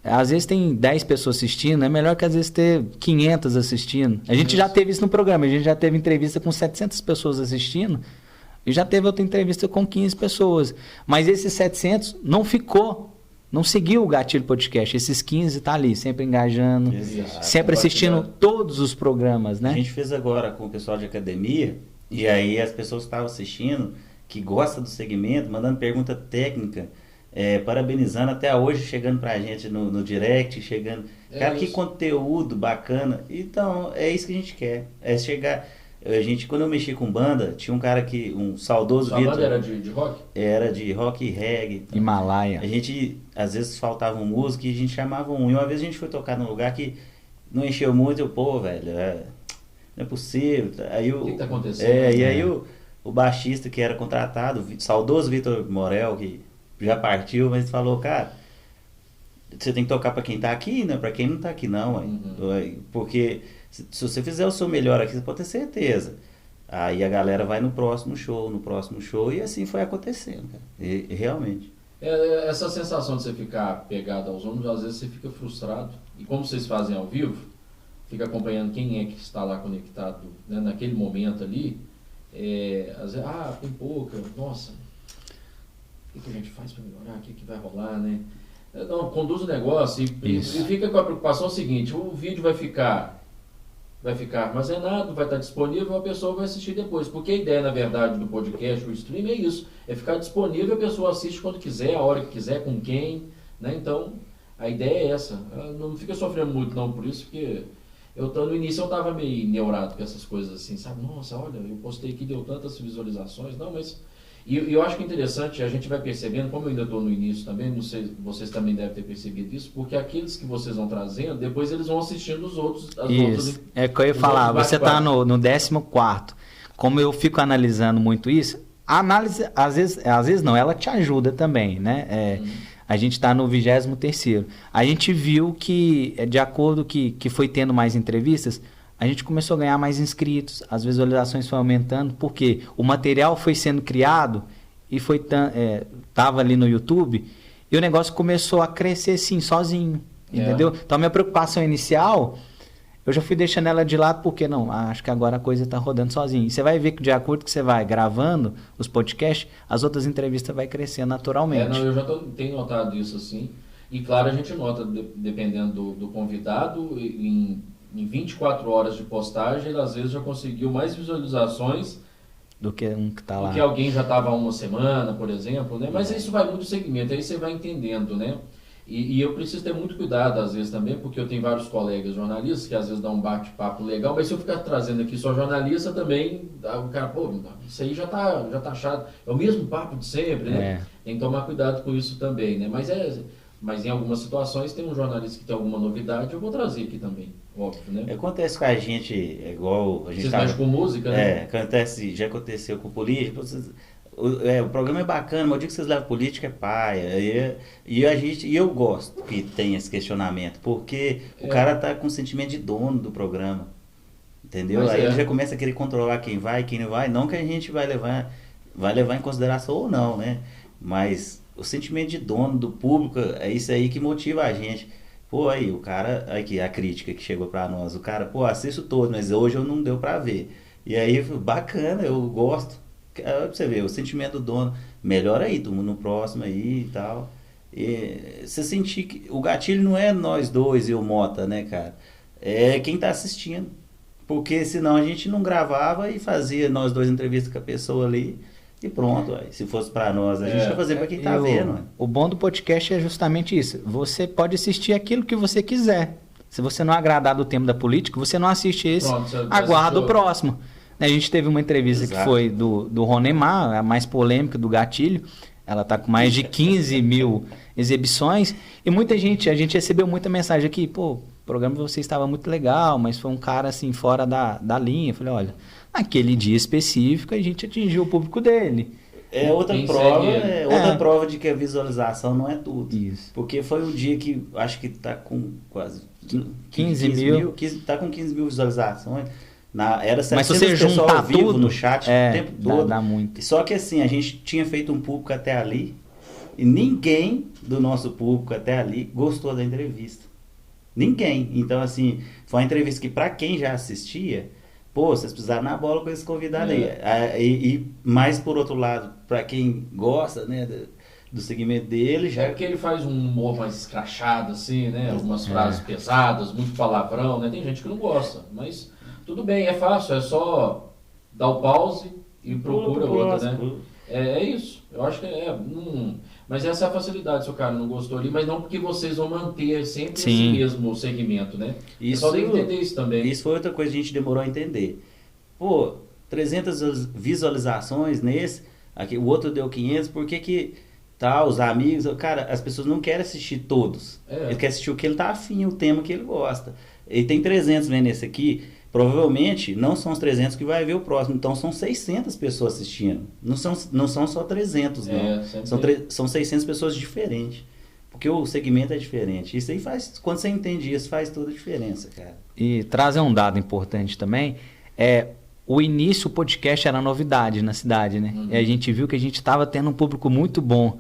[SPEAKER 3] Às vezes tem 10 pessoas assistindo, é melhor que às vezes ter 500 assistindo. A gente já teve isso no programa, a gente já teve entrevista com 700 pessoas assistindo, e já teve outra entrevista com 15 pessoas. Mas esses 700 não seguiu o Gatilho Podcast. Esses 15 tá ali, sempre engajando, sempre assistindo todos os programas, né?
[SPEAKER 2] A gente fez agora com o pessoal de academia, e aí as pessoas que estavam assistindo, que gostam do segmento, mandando pergunta técnica, parabenizando até hoje, chegando pra gente no direct, chegando. Cara, que conteúdo bacana. Então, é isso que a gente quer. É chegar. Quando eu mexi com banda, tinha um cara um saudoso Vitor. A
[SPEAKER 1] banda era de rock?
[SPEAKER 2] Era de rock e reggae.
[SPEAKER 3] Himalaia.
[SPEAKER 2] A gente, às vezes, faltava um músico e a gente chamava um. E uma vez a gente foi tocar num lugar que não encheu muito, velho, não é possível. Aí
[SPEAKER 1] o que tá acontecendo?
[SPEAKER 2] E aí o baixista que era contratado, o saudoso Vitor Morel, que já partiu, mas falou, cara, você tem que tocar pra quem tá aqui, né? Pra quem não tá aqui não, porque se você fizer o seu melhor aqui, você pode ter certeza. Aí a galera vai no próximo show, e assim foi acontecendo, cara. E realmente.
[SPEAKER 1] Essa sensação de você ficar pegado aos ombros, às vezes você fica frustrado. E como vocês fazem ao vivo, fica acompanhando quem é que está lá conectado, né, naquele momento ali, às vezes, tem pouca, nossa, o que a gente faz para melhorar, o que vai rolar, né? Não, conduz o negócio e fica com a preocupação seguinte, o vídeo vai ficar armazenado, vai estar disponível, a pessoa vai assistir depois. Porque a ideia, na verdade, do podcast, o stream é isso, é ficar disponível, a pessoa assiste quando quiser, a hora que quiser, com quem, né? Então, a ideia é essa. Não fica sofrendo muito não por isso, porque no início eu estava meio neurado com essas coisas assim, sabe? Nossa, olha, eu postei aqui, deu tantas visualizações, não, mas... E eu acho que é interessante, a gente vai percebendo, como eu ainda estou no início também, não sei, vocês também devem ter percebido isso, porque aqueles que vocês vão trazendo, depois eles vão assistindo os outros.
[SPEAKER 3] Isso, é o que eu ia falar, você está no 14º. Como eu fico analisando muito isso, a análise, às vezes não, ela te ajuda também, né? A gente está no 23º. A gente viu que, de acordo que foi tendo mais entrevistas, a gente começou a ganhar mais inscritos, as visualizações foram aumentando, porque o material foi sendo criado e estava ali no YouTube, e o negócio começou a crescer assim, sozinho, entendeu? Então a minha preocupação inicial, eu já fui deixando ela de lado, porque não, acho que agora a coisa está rodando sozinho. E você vai ver que de acordo que você vai gravando os podcasts, as outras entrevistas vai crescendo naturalmente.
[SPEAKER 1] Eu já tenho notado isso assim, e claro, a gente nota, dependendo do convidado, em 24 horas de postagem, ele às vezes já conseguiu mais visualizações
[SPEAKER 3] do que um que está lá.
[SPEAKER 1] Do que alguém já estava há uma semana, por exemplo, né? Mas isso vai muito do segmento, aí você vai entendendo, né? E eu preciso ter muito cuidado às vezes também, porque eu tenho vários colegas jornalistas que às vezes dão um bate-papo legal, mas se eu ficar trazendo aqui só jornalista também, o cara, isso aí já tá chato. É o mesmo papo de sempre, né? Tem que tomar cuidado com isso também, né? Mas em algumas situações tem um jornalista que tem alguma novidade, eu vou trazer aqui também, óbvio, né?
[SPEAKER 2] Acontece com a gente, igual a gente
[SPEAKER 1] Vocês mexem com música, né?
[SPEAKER 2] Já aconteceu com política. O programa é bacana, mas o dia que vocês levam política é paia. E eu gosto que tem esse questionamento, porque o cara tá com o sentimento de dono do programa. Entendeu? Mas aí ele já começa a querer controlar quem vai, quem não vai. Não que a gente vai levar em consideração ou não, né? Mas o sentimento de dono do público é isso aí que motiva a gente. Aí o cara, aqui a crítica que chegou pra nós, o cara, assisto todo, mas hoje eu não deu pra ver. E aí, bacana, eu gosto. Pra você ver, o sentimento do dono, melhor aí, todo mundo no próximo aí e tal. E você sentir que o gatilho não é nós dois e o Mota, né, cara? É quem tá assistindo. Porque senão a gente não gravava e fazia nós dois entrevistas com a pessoa ali. E pronto, se fosse para nós, a gente vai fazer para quem tá vendo.
[SPEAKER 3] O bom do podcast é justamente isso. Você pode assistir aquilo que você quiser. Se você não agradar do tema da política, você não assiste esse, aguarda o próximo. A gente teve uma entrevista que foi do Ronemar, a mais polêmica do Gatilho. Ela está com mais de 15 mil exibições. E muita gente, a gente recebeu muita mensagem aqui, o programa de vocês estava muito legal, mas foi um cara assim fora da linha. Eu falei, olha, naquele dia específico a gente atingiu o público dele.
[SPEAKER 2] É outra
[SPEAKER 1] Quem
[SPEAKER 2] prova,
[SPEAKER 1] segue
[SPEAKER 2] outra prova de que a visualização não é tudo.
[SPEAKER 3] Isso.
[SPEAKER 2] Porque foi um dia que acho que tá com quase
[SPEAKER 3] 15 mil.
[SPEAKER 2] Tá com 15 mil visualizações. Era 700
[SPEAKER 3] Mas se você
[SPEAKER 2] pessoas
[SPEAKER 3] juntar
[SPEAKER 2] ao vivo
[SPEAKER 3] tudo,
[SPEAKER 2] no chat o tempo todo.
[SPEAKER 3] Dá muito.
[SPEAKER 2] Só que assim, a gente tinha feito um público até ali e ninguém do nosso público até ali gostou da entrevista. Ninguém. Então assim, foi uma entrevista que para quem já assistia, pô, vocês pisaram na bola com esse convidado aí. Mas por outro lado, para quem gosta, né, do segmento dele, já...
[SPEAKER 1] É porque ele faz um humor mais escrachado, assim, né? Algumas frases pesadas, muito palavrão, né? Tem gente que não gosta, mas tudo bem, é fácil, é só dar o pause e procura outra, né? É isso. Eu acho que mas essa é a facilidade, se o cara não gostou ali, mas não porque vocês vão manter sempre esse mesmo segmento, né?
[SPEAKER 2] Isso,
[SPEAKER 1] só tem que entender isso também.
[SPEAKER 2] Isso foi outra coisa que a gente demorou a entender. Pô, 300 visualizações nesse, aqui, o outro deu 500, por que os amigos... Cara, as pessoas não querem assistir todos. Ele quer assistir o que ele tá afim, o tema que ele gosta. Ele tem 300 vendo esse aqui... Provavelmente não são os 300 que vai ver o próximo, então são 600 pessoas assistindo. Não são só 300, não. São 600 pessoas diferentes. Porque o segmento é diferente. Isso aí quando você entende isso, faz toda a diferença, cara.
[SPEAKER 3] E trazer um dado importante também, o início do podcast era novidade na cidade, né? E a gente viu que a gente estava tendo um público muito bom.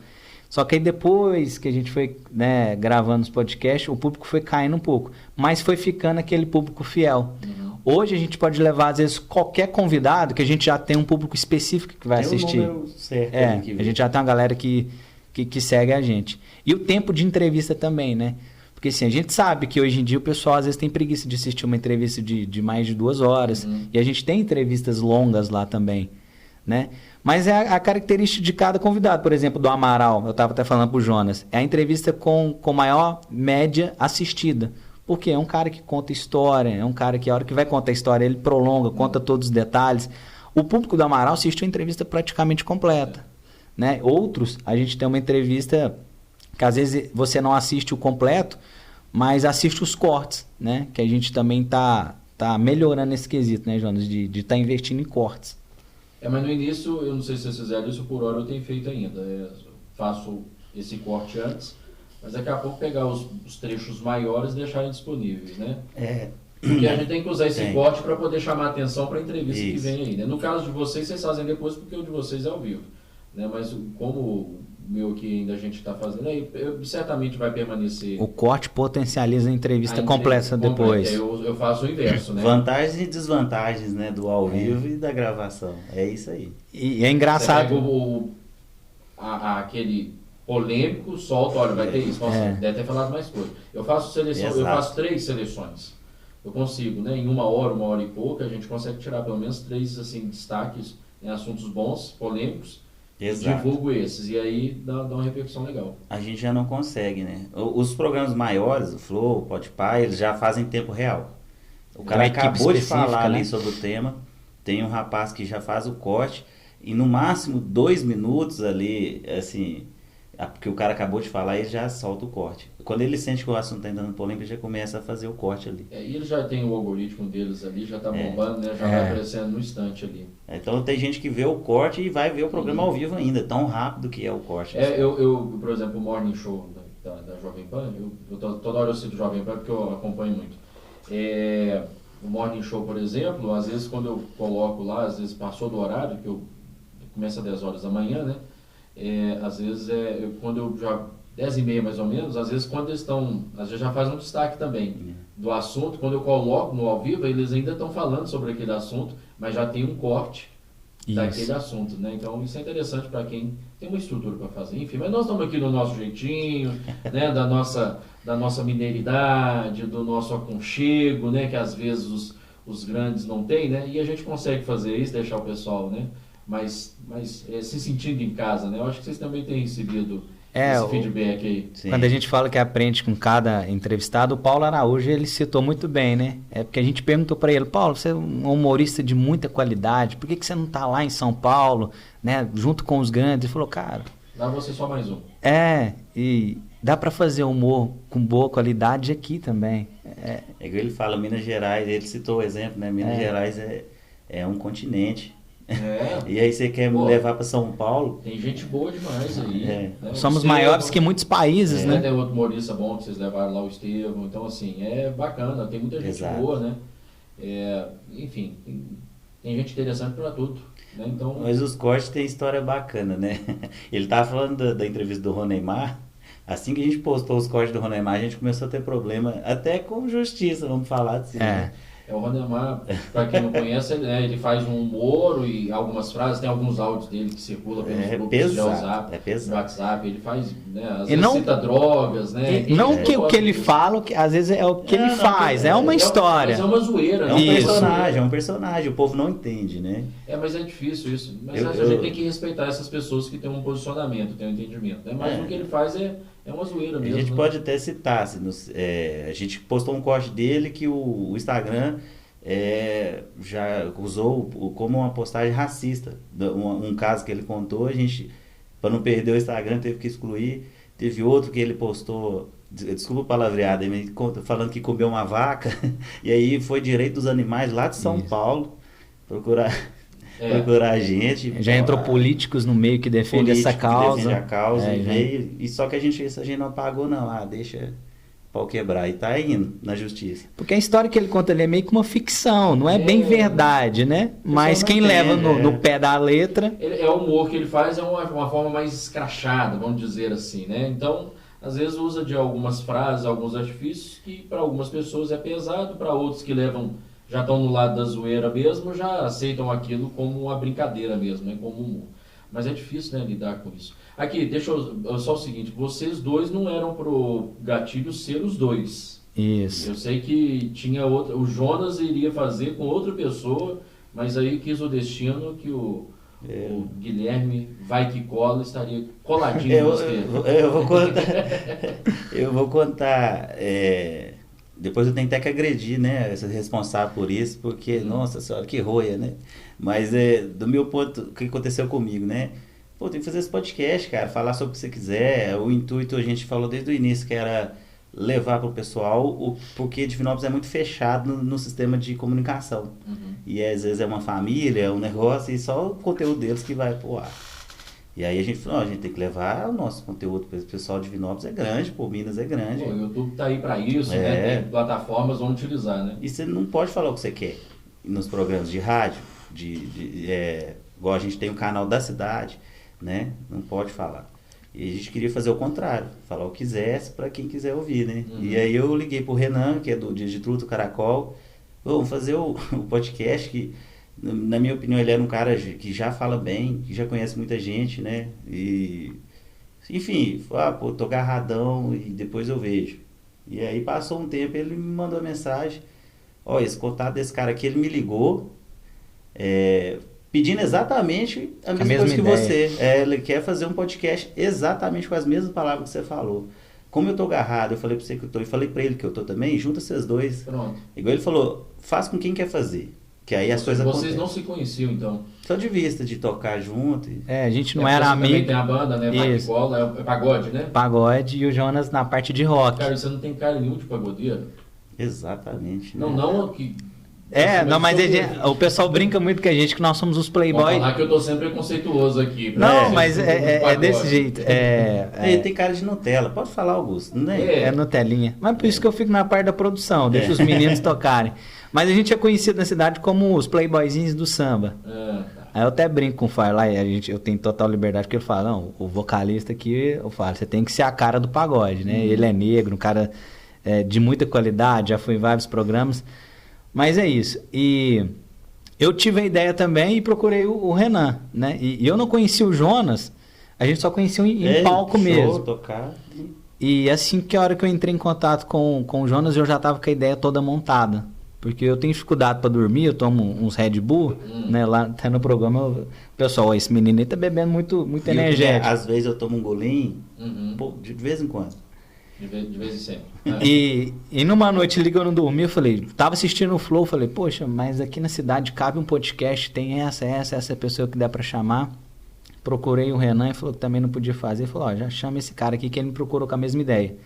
[SPEAKER 3] Só que aí depois que a gente foi, né, gravando os podcasts, o público foi caindo um pouco. Mas foi ficando aquele público fiel. Hoje a gente pode levar, às vezes, qualquer convidado, que a gente já tem um público específico que vai assistir.
[SPEAKER 2] Um número certo
[SPEAKER 3] a gente já tem uma galera que segue a gente. E o tempo de entrevista também, né? Porque assim, a gente sabe que hoje em dia o pessoal às vezes tem preguiça de assistir uma entrevista de mais de 2 horas. E a gente tem entrevistas longas lá também, né? Mas é a característica de cada convidado. Por exemplo, do Amaral, eu estava até falando pro Jonas, é a entrevista com maior média assistida. Porque é um cara que conta história, é um cara que a hora que vai contar a história, ele prolonga, conta todos os detalhes. O público do Amaral assistiu a entrevista praticamente completa, né? Outros, a gente tem uma entrevista que às vezes você não assiste o completo, mas assiste os cortes, né? Que a gente também tá melhorando esse quesito, né, Jonas? De estar investindo em cortes.
[SPEAKER 1] Mas no início, eu não sei se vocês fizeram isso, por hora eu tenho feito ainda. Faço esse corte antes. Mas daqui a pouco pegar os trechos maiores e deixarem disponíveis, né? Porque a gente tem que usar esse corte para poder chamar a atenção para a entrevista que vem aí, né? No caso de vocês fazem depois porque o de vocês é ao vivo, né? Mas como o meu aqui ainda a gente está fazendo, aí certamente vai permanecer...
[SPEAKER 3] O corte potencializa a entrevista completa depois.
[SPEAKER 1] Eu faço o inverso, né?
[SPEAKER 2] Vantagens e desvantagens, né? Do ao vivo e da gravação. É isso aí.
[SPEAKER 3] E é engraçado...
[SPEAKER 1] Você pega aquele... polêmico, solta, olha, vai ter isso. Nossa, deve ter falado mais coisa. Eu faço seleção, eu faço 3 seleções. Eu consigo, né? Em 1 hora e pouca, a gente consegue tirar pelo menos 3 assim, destaques, né, assuntos bons, polêmicos. Divulgo esses. E aí dá uma repercussão legal.
[SPEAKER 2] A gente já não consegue, né? Os programas maiores, o Flow, o Podpah, eles já fazem em tempo real. O cara acabou de falar ali sobre o tema, tem um rapaz que já faz o corte, e no máximo 2 minutos ali, assim... Porque o cara acabou de falar e ele já solta o corte. Quando ele sente que o assunto está entrando polêmico, ele já começa a fazer o corte ali.
[SPEAKER 1] E ele já tem o algoritmo deles ali, já está bombando, né? Já vai aparecendo no instante ali.
[SPEAKER 2] Então tem gente que vê o corte e vai ver o programa ao vivo ainda, tão rápido que é o corte.
[SPEAKER 1] Eu, por exemplo, o Morning Show da Jovem Pan, toda hora eu cito Jovem Pan porque eu acompanho muito. O Morning Show, por exemplo, às vezes quando eu coloco lá, às vezes passou do horário, que eu começo às 10 horas da manhã, né? Às vezes, quando eu já 10h30 mais ou menos, às vezes quando eles estão, às vezes já faz um destaque também do assunto, quando eu coloco no ao vivo, eles ainda estão falando sobre aquele assunto, mas já tem um corte daquele assunto, né? Então isso é interessante para quem tem uma estrutura para fazer, enfim, mas nós estamos aqui no nosso jeitinho, né? da nossa mineiridade, do nosso aconchego, né? Que às vezes os grandes não têm, né? E a gente consegue fazer isso, deixar o pessoal, né? Mas se sentindo em casa, né? Eu acho que vocês também têm recebido esse feedback aí.
[SPEAKER 3] Sim. Quando a gente fala que aprende com cada entrevistado, o Paulo Araújo, ele citou muito bem, né? Porque a gente perguntou para ele, Paulo, você é um humorista de muita qualidade, por que você não tá lá em São Paulo, né? Junto com os grandes? Ele falou, cara...
[SPEAKER 1] Dá você só mais um.
[SPEAKER 3] E dá para fazer humor com boa qualidade aqui também.
[SPEAKER 2] Igual ele fala, Minas Gerais, ele citou o exemplo, né? Minas Gerais é um continente. E aí você quer levar para São Paulo.
[SPEAKER 1] Tem gente boa demais aí. Né?
[SPEAKER 3] Somos maiores que muitos países, né?
[SPEAKER 1] Tem outro humorista bom que vocês levaram lá, o Estevão. Então, assim, é bacana. Tem muita gente boa, né? Enfim, tem gente interessante para tudo. Né? Então...
[SPEAKER 2] Mas os cortes têm história bacana, né? Ele tava falando da entrevista do Roneymar. Assim que a gente postou os cortes do Roneymar, a gente começou a ter problema, até com justiça, vamos falar assim. Né?
[SPEAKER 1] O Roneymar, para quem não conhece, ele faz um humor e algumas frases, tem alguns áudios dele que circulam pelos grupos de WhatsApp, ele faz, né, às vezes cita drogas, né?
[SPEAKER 3] Não que o que ele fala, às vezes é o que ele faz, é uma história.
[SPEAKER 1] Mas é uma zoeira.
[SPEAKER 2] É um personagem, o povo não entende, né?
[SPEAKER 1] Mas é difícil isso. Mas a gente tem que respeitar essas pessoas que têm um posicionamento, têm um entendimento. Né? Mas o que ele faz é uma zoeira mesmo.
[SPEAKER 2] A gente pode até citar, a gente postou um corte dele que o Instagram já usou como uma postagem racista. Um caso que ele contou, a gente, para não perder o Instagram, teve que excluir. Teve outro que ele postou, desculpa o palavreado, falando que comeu uma vaca, e aí foi direito dos animais lá de São Paulo procurar a gente.
[SPEAKER 3] Já entrou políticos no meio que defende essa causa.
[SPEAKER 2] Defende a causa e só que a gente não apagou não, deixa pau quebrar e tá indo na justiça.
[SPEAKER 3] Porque a história que ele conta ali é meio que uma ficção, não é bem verdade, né? Mas quem leva no pé da letra...
[SPEAKER 1] O humor que ele faz é uma forma mais escrachada, vamos dizer assim, né? Então, às vezes usa de algumas frases, alguns artifícios que para algumas pessoas é pesado, para outros que já estão no lado da zoeira mesmo, já aceitam aquilo como uma brincadeira mesmo, né? Como humor. Mas é difícil, né, lidar com isso. Aqui, deixa eu só o seguinte, vocês dois não eram pro Gatilho ser os dois.
[SPEAKER 3] Isso.
[SPEAKER 1] Eu sei que tinha o Jonas iria fazer com outra pessoa, mas aí quis o destino que o Guilherme vai que cola estaria coladinho em você.
[SPEAKER 2] Eu vou contar... Depois eu tenho até que agredir, né, essa responsável por isso, porque, nossa senhora, que roia, né? Mas, do meu ponto, o que aconteceu comigo, né? Tem que fazer esse podcast, cara, falar sobre o que você quiser. O intuito, a gente falou desde o início, que era levar para o pessoal, porque Divinópolis é muito fechado no sistema de comunicação. E às vezes é uma família, é um negócio, e só o conteúdo deles que vai pro ar. E aí a gente falou, a gente tem que levar o nosso conteúdo para o pessoal de Divinópolis, é grande, Minas é grande.
[SPEAKER 1] O YouTube tá aí para isso, né? Tem plataformas, vão utilizar, né?
[SPEAKER 2] E você não pode falar o que você quer nos programas de rádio, igual a gente tem o canal da cidade, né? Não pode falar. E a gente queria fazer o contrário, falar o que quisesse para quem quiser ouvir, né? E aí eu liguei pro Renan, que é do Distrito Caracol, vamos fazer o podcast que... Na minha opinião, ele era um cara que já fala bem, que já conhece muita gente, né? E, enfim, tô agarradão e depois eu vejo. E aí passou um tempo, ele me mandou uma mensagem, esse contato desse cara aqui, ele me ligou, pedindo exatamente a mesma coisa que você. Ele quer fazer um podcast exatamente com as mesmas palavras que você falou. Como eu tô agarrado, eu falei pra você que eu tô, e falei pra ele que eu tô também, junta vocês dois.
[SPEAKER 1] Pronto.
[SPEAKER 2] Igual ele falou, faz com quem quer fazer. Que aí as coisas
[SPEAKER 1] Vocês não se conheciam, então?
[SPEAKER 2] Só de vista, de tocar junto.
[SPEAKER 3] A gente não era amigo.
[SPEAKER 1] Também tem a banda, né? Vai que cola, é pagode, né?
[SPEAKER 3] Pagode e o Jonas na parte de rock.
[SPEAKER 1] Cara, você não tem cara nenhum de pagodeiro?
[SPEAKER 2] Exatamente. Né?
[SPEAKER 1] Não que...
[SPEAKER 3] mas o pessoal brinca muito com a gente que nós somos os playboys.
[SPEAKER 1] Vou falar que eu tô sempre preconceituoso aqui.
[SPEAKER 3] Mas é desse jeito.
[SPEAKER 2] Tem cara de Nutella. Pode falar, Augusto. Não é?
[SPEAKER 3] É Nutelinha. Mas por isso que eu fico na parte da produção. Deixa os meninos tocarem. Mas a gente é conhecido na cidade como os playboyzinhos do samba. Aí eu até brinco com o Fire lá, eu tenho total liberdade, porque ele fala, não, o vocalista aqui, eu falo, você tem que ser a cara do pagode, né? Ele é negro, um cara de muita qualidade, já foi em vários programas. Mas é isso. E eu tive a ideia também e procurei o Renan, né? E eu não conhecia o Jonas, a gente só conhecia em palco mesmo.
[SPEAKER 2] Tocar.
[SPEAKER 3] E assim que a hora que eu entrei em contato com o Jonas, eu já estava com a ideia toda montada. Porque eu tenho dificuldade para dormir, eu tomo uns Red Bull, né? Lá até no programa, o pessoal, esse menino aí tá bebendo muito energético.
[SPEAKER 2] Às vezes eu tomo um golinho, de vez em quando.
[SPEAKER 1] De vez em sempre.
[SPEAKER 3] E numa noite ali que eu não dormi, eu falei, tava assistindo o Flow, falei, poxa, mas aqui na cidade cabe um podcast, tem essa pessoa que dá para chamar. Procurei o Renan e falou que também não podia fazer. Ele falou, já chama esse cara aqui que ele me procurou com a mesma ideia.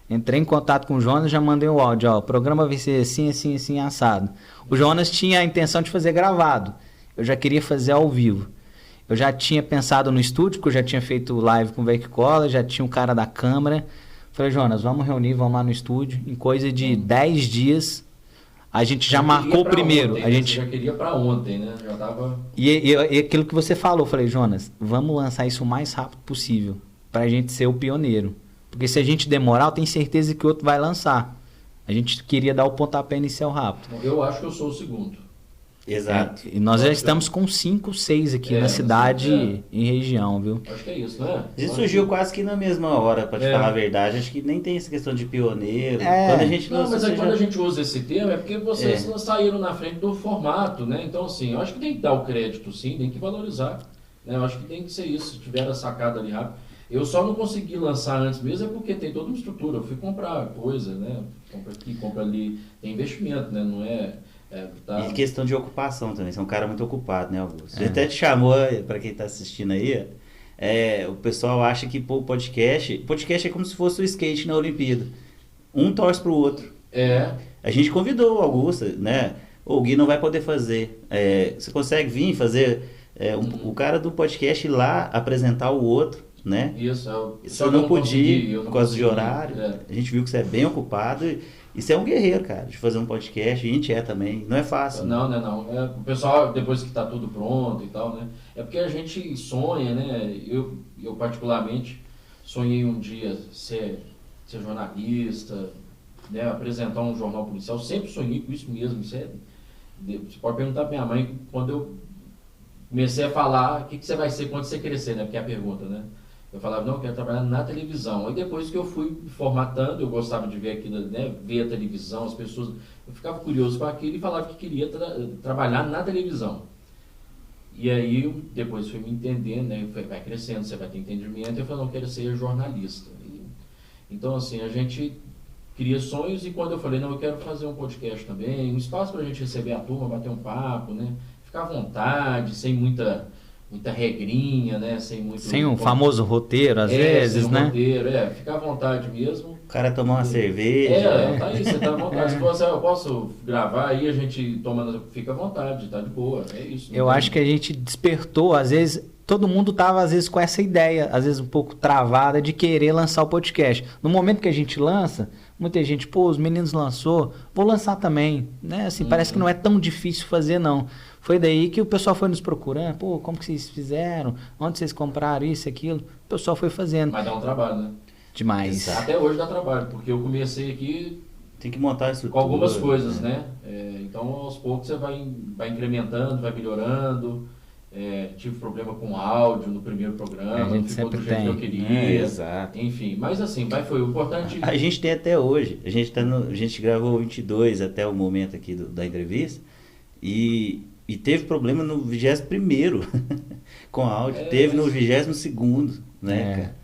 [SPEAKER 3] Entrei em contato com o Jonas, já mandei o áudio, o programa vai ser assim, assim, assim, assado. O Jonas tinha a intenção de fazer gravado. eu já queria fazer ao vivo. Eu já tinha pensado no estúdio, porque eu já tinha feito live com o Veic Cola, já tinha um cara da câmera. Falei, Jonas, vamos reunir, vamos lá no estúdio. Em coisa de 10 dias, a gente já marcou o primeiro.
[SPEAKER 1] Ontem,
[SPEAKER 3] a gente
[SPEAKER 1] já queria para ontem, né? Já tava...
[SPEAKER 3] e aquilo que você falou, eu falei, Jonas, vamos lançar isso o mais rápido possível, pra gente ser o pioneiro. Porque se a gente demorar, eu tenho certeza que o outro vai lançar. A gente queria dar o pontapé inicial rápido.
[SPEAKER 1] Eu acho que eu sou o segundo.
[SPEAKER 2] Exato.
[SPEAKER 3] E nós já estamos com 5, 6 aqui na cidade e região, viu?
[SPEAKER 1] Acho que é isso, né?
[SPEAKER 2] Isso surgiu quase que na mesma hora, pra te falar a verdade. Acho que nem tem essa questão de pioneiro. Quando a gente
[SPEAKER 1] não, mas quando a gente usa esse termo é porque vocês saíram na frente do formato, né? Então, assim, eu acho que tem que dar o crédito, sim, tem que valorizar. Né? Eu acho que tem que ser isso, se tiver a sacada ali rápido. Eu só não consegui lançar antes mesmo é porque tem toda uma estrutura. Eu fui comprar coisa, né? Compra aqui, compra ali. Tem investimento, né? Não é...
[SPEAKER 2] E questão de ocupação também, você é um cara muito ocupado, né, Augusto? Você até te chamou, para quem está assistindo aí, o pessoal acha que o podcast é como se fosse o skate na Olimpíada. Um torce pro outro. A gente convidou o Augusto, né? O Gui não vai poder fazer. Você consegue vir fazer o cara do podcast ir lá apresentar o outro, né?
[SPEAKER 1] Isso,
[SPEAKER 2] eu não podia por causa de horário. A gente viu que você é bem ocupado e você é um guerreiro, cara, de fazer um podcast. A gente também. Não é fácil.
[SPEAKER 1] Não. O pessoal, depois que está tudo pronto e tal, né? É porque a gente sonha, né? Eu particularmente sonhei um dia ser jornalista, né? Apresentar um jornal policial. Sempre sonhei com isso mesmo. Você pode perguntar para minha mãe quando eu comecei a falar o que você vai ser quando você crescer, né? Porque é a pergunta, né? Eu falava, não, eu quero trabalhar na televisão. Aí depois que eu fui formatando, eu gostava de ver aquilo, né? Ver a televisão, as pessoas... Eu ficava curioso com aquilo e falava que queria trabalhar na televisão. E aí, depois fui me entendendo, né? Vai crescendo, você vai ter entendimento. Eu falei, não, eu quero ser jornalista. Então, assim, a gente cria sonhos e quando eu falei, não, eu quero fazer um podcast também, um espaço para a gente receber a turma, bater um papo, né? Ficar à vontade, sem muita regrinha, né? Sem
[SPEAKER 3] um famoso roteiro, às vezes,
[SPEAKER 1] sem
[SPEAKER 3] né?
[SPEAKER 1] Roteiro, ficar à vontade mesmo.
[SPEAKER 2] O cara tomar uma cerveja.
[SPEAKER 1] Tá aí, você tá à vontade. Se você, eu posso gravar aí, a gente toma, fica à vontade, tá de boa, é isso.
[SPEAKER 3] Eu acho que a gente despertou, às vezes, todo mundo tava, às vezes, com essa ideia, às vezes um pouco travada, de querer lançar o podcast. No momento que a gente lança, muita gente, os meninos lançou, vou lançar também, né? Assim, parece que não é tão difícil fazer, não. Foi daí que o pessoal foi nos procurando, como que vocês fizeram? Onde vocês compraram isso, aquilo? O pessoal foi fazendo.
[SPEAKER 1] Mas dá um trabalho, né?
[SPEAKER 3] Demais.
[SPEAKER 1] Até hoje dá trabalho, porque eu comecei aqui...
[SPEAKER 2] Tem que montar isso
[SPEAKER 1] com algumas coisas, né? Então, aos poucos, você vai incrementando, vai melhorando. Tive problema com áudio no primeiro programa,
[SPEAKER 3] a gente
[SPEAKER 1] ficou
[SPEAKER 3] sempre
[SPEAKER 1] do jeito que eu queria. Exato. Enfim, mas assim, foi o importante...
[SPEAKER 2] A gente tem até hoje. A gente gravou 22 até o momento aqui da entrevista. E teve problema no 21º com áudio, teve no 22º, né,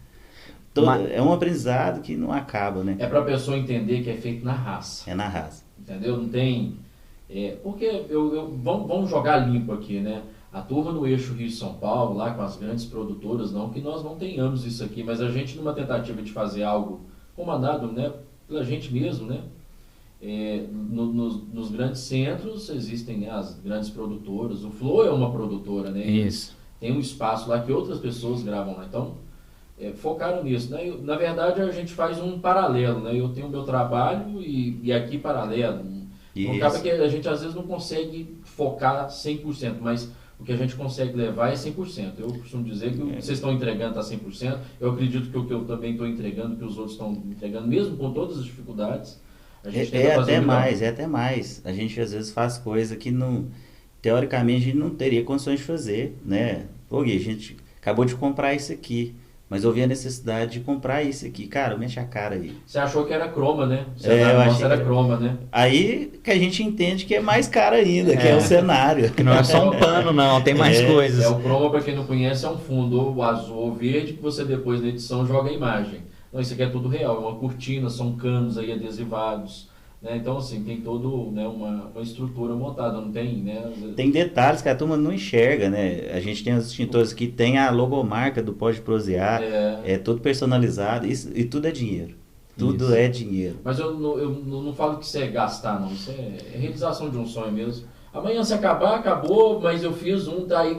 [SPEAKER 2] cara? É um aprendizado que não acaba, né?
[SPEAKER 1] É pra pessoa entender que é feito na raça.
[SPEAKER 2] É na raça.
[SPEAKER 1] Entendeu? Não tem... porque vamos jogar limpo aqui, né? A turma no eixo Rio-São Paulo, lá com as grandes produtoras, não que nós não tenhamos isso aqui, mas a gente numa tentativa de fazer algo comandado, né, pela gente mesmo, né? Nos grandes centros existem, né, as grandes produtoras. O Flow é uma produtora, né?
[SPEAKER 3] Isso.
[SPEAKER 1] Tem um espaço lá que outras pessoas gravam lá. Então, focaram nisso, né? Na verdade, a gente faz um paralelo, né? Eu tenho o meu trabalho e aqui paralelo. Acaba que a gente às vezes não consegue focar 100%, mas o que a gente consegue levar é 100%. Eu costumo dizer que o que vocês estão entregando está 100%. Eu acredito que o que eu também estou entregando, que os outros estão entregando, mesmo com todas as dificuldades.
[SPEAKER 2] Até mais. A gente às vezes faz coisa que teoricamente a gente não teria condições de fazer, né? Gui, a gente acabou de comprar isso aqui, mas eu vi a necessidade de comprar isso aqui. Cara, mexe a cara aí.
[SPEAKER 1] Você achou que era croma, né?
[SPEAKER 2] Eu achei
[SPEAKER 1] que era croma, né?
[SPEAKER 2] Aí que a gente entende que é mais caro ainda, que é o cenário.
[SPEAKER 3] Que não é só um pano, não, tem mais coisas.
[SPEAKER 1] O croma, para quem não conhece, é um fundo ou azul ou verde que você depois na edição joga a imagem. Não, isso aqui é tudo real, é uma cortina, são canos aí adesivados, né? Então, assim, tem todo, né, uma estrutura montada, não tem, né?
[SPEAKER 2] Tem detalhes que a turma não enxerga, né? A gente tem os extintores que tem a logomarca do Pode Prosear, é tudo personalizado, e tudo é dinheiro. Tudo é dinheiro.
[SPEAKER 1] Mas eu não falo que isso é gastar, não. Isso é realização de um sonho mesmo. Amanhã se acabar, acabou, mas eu fiz um, tá aí,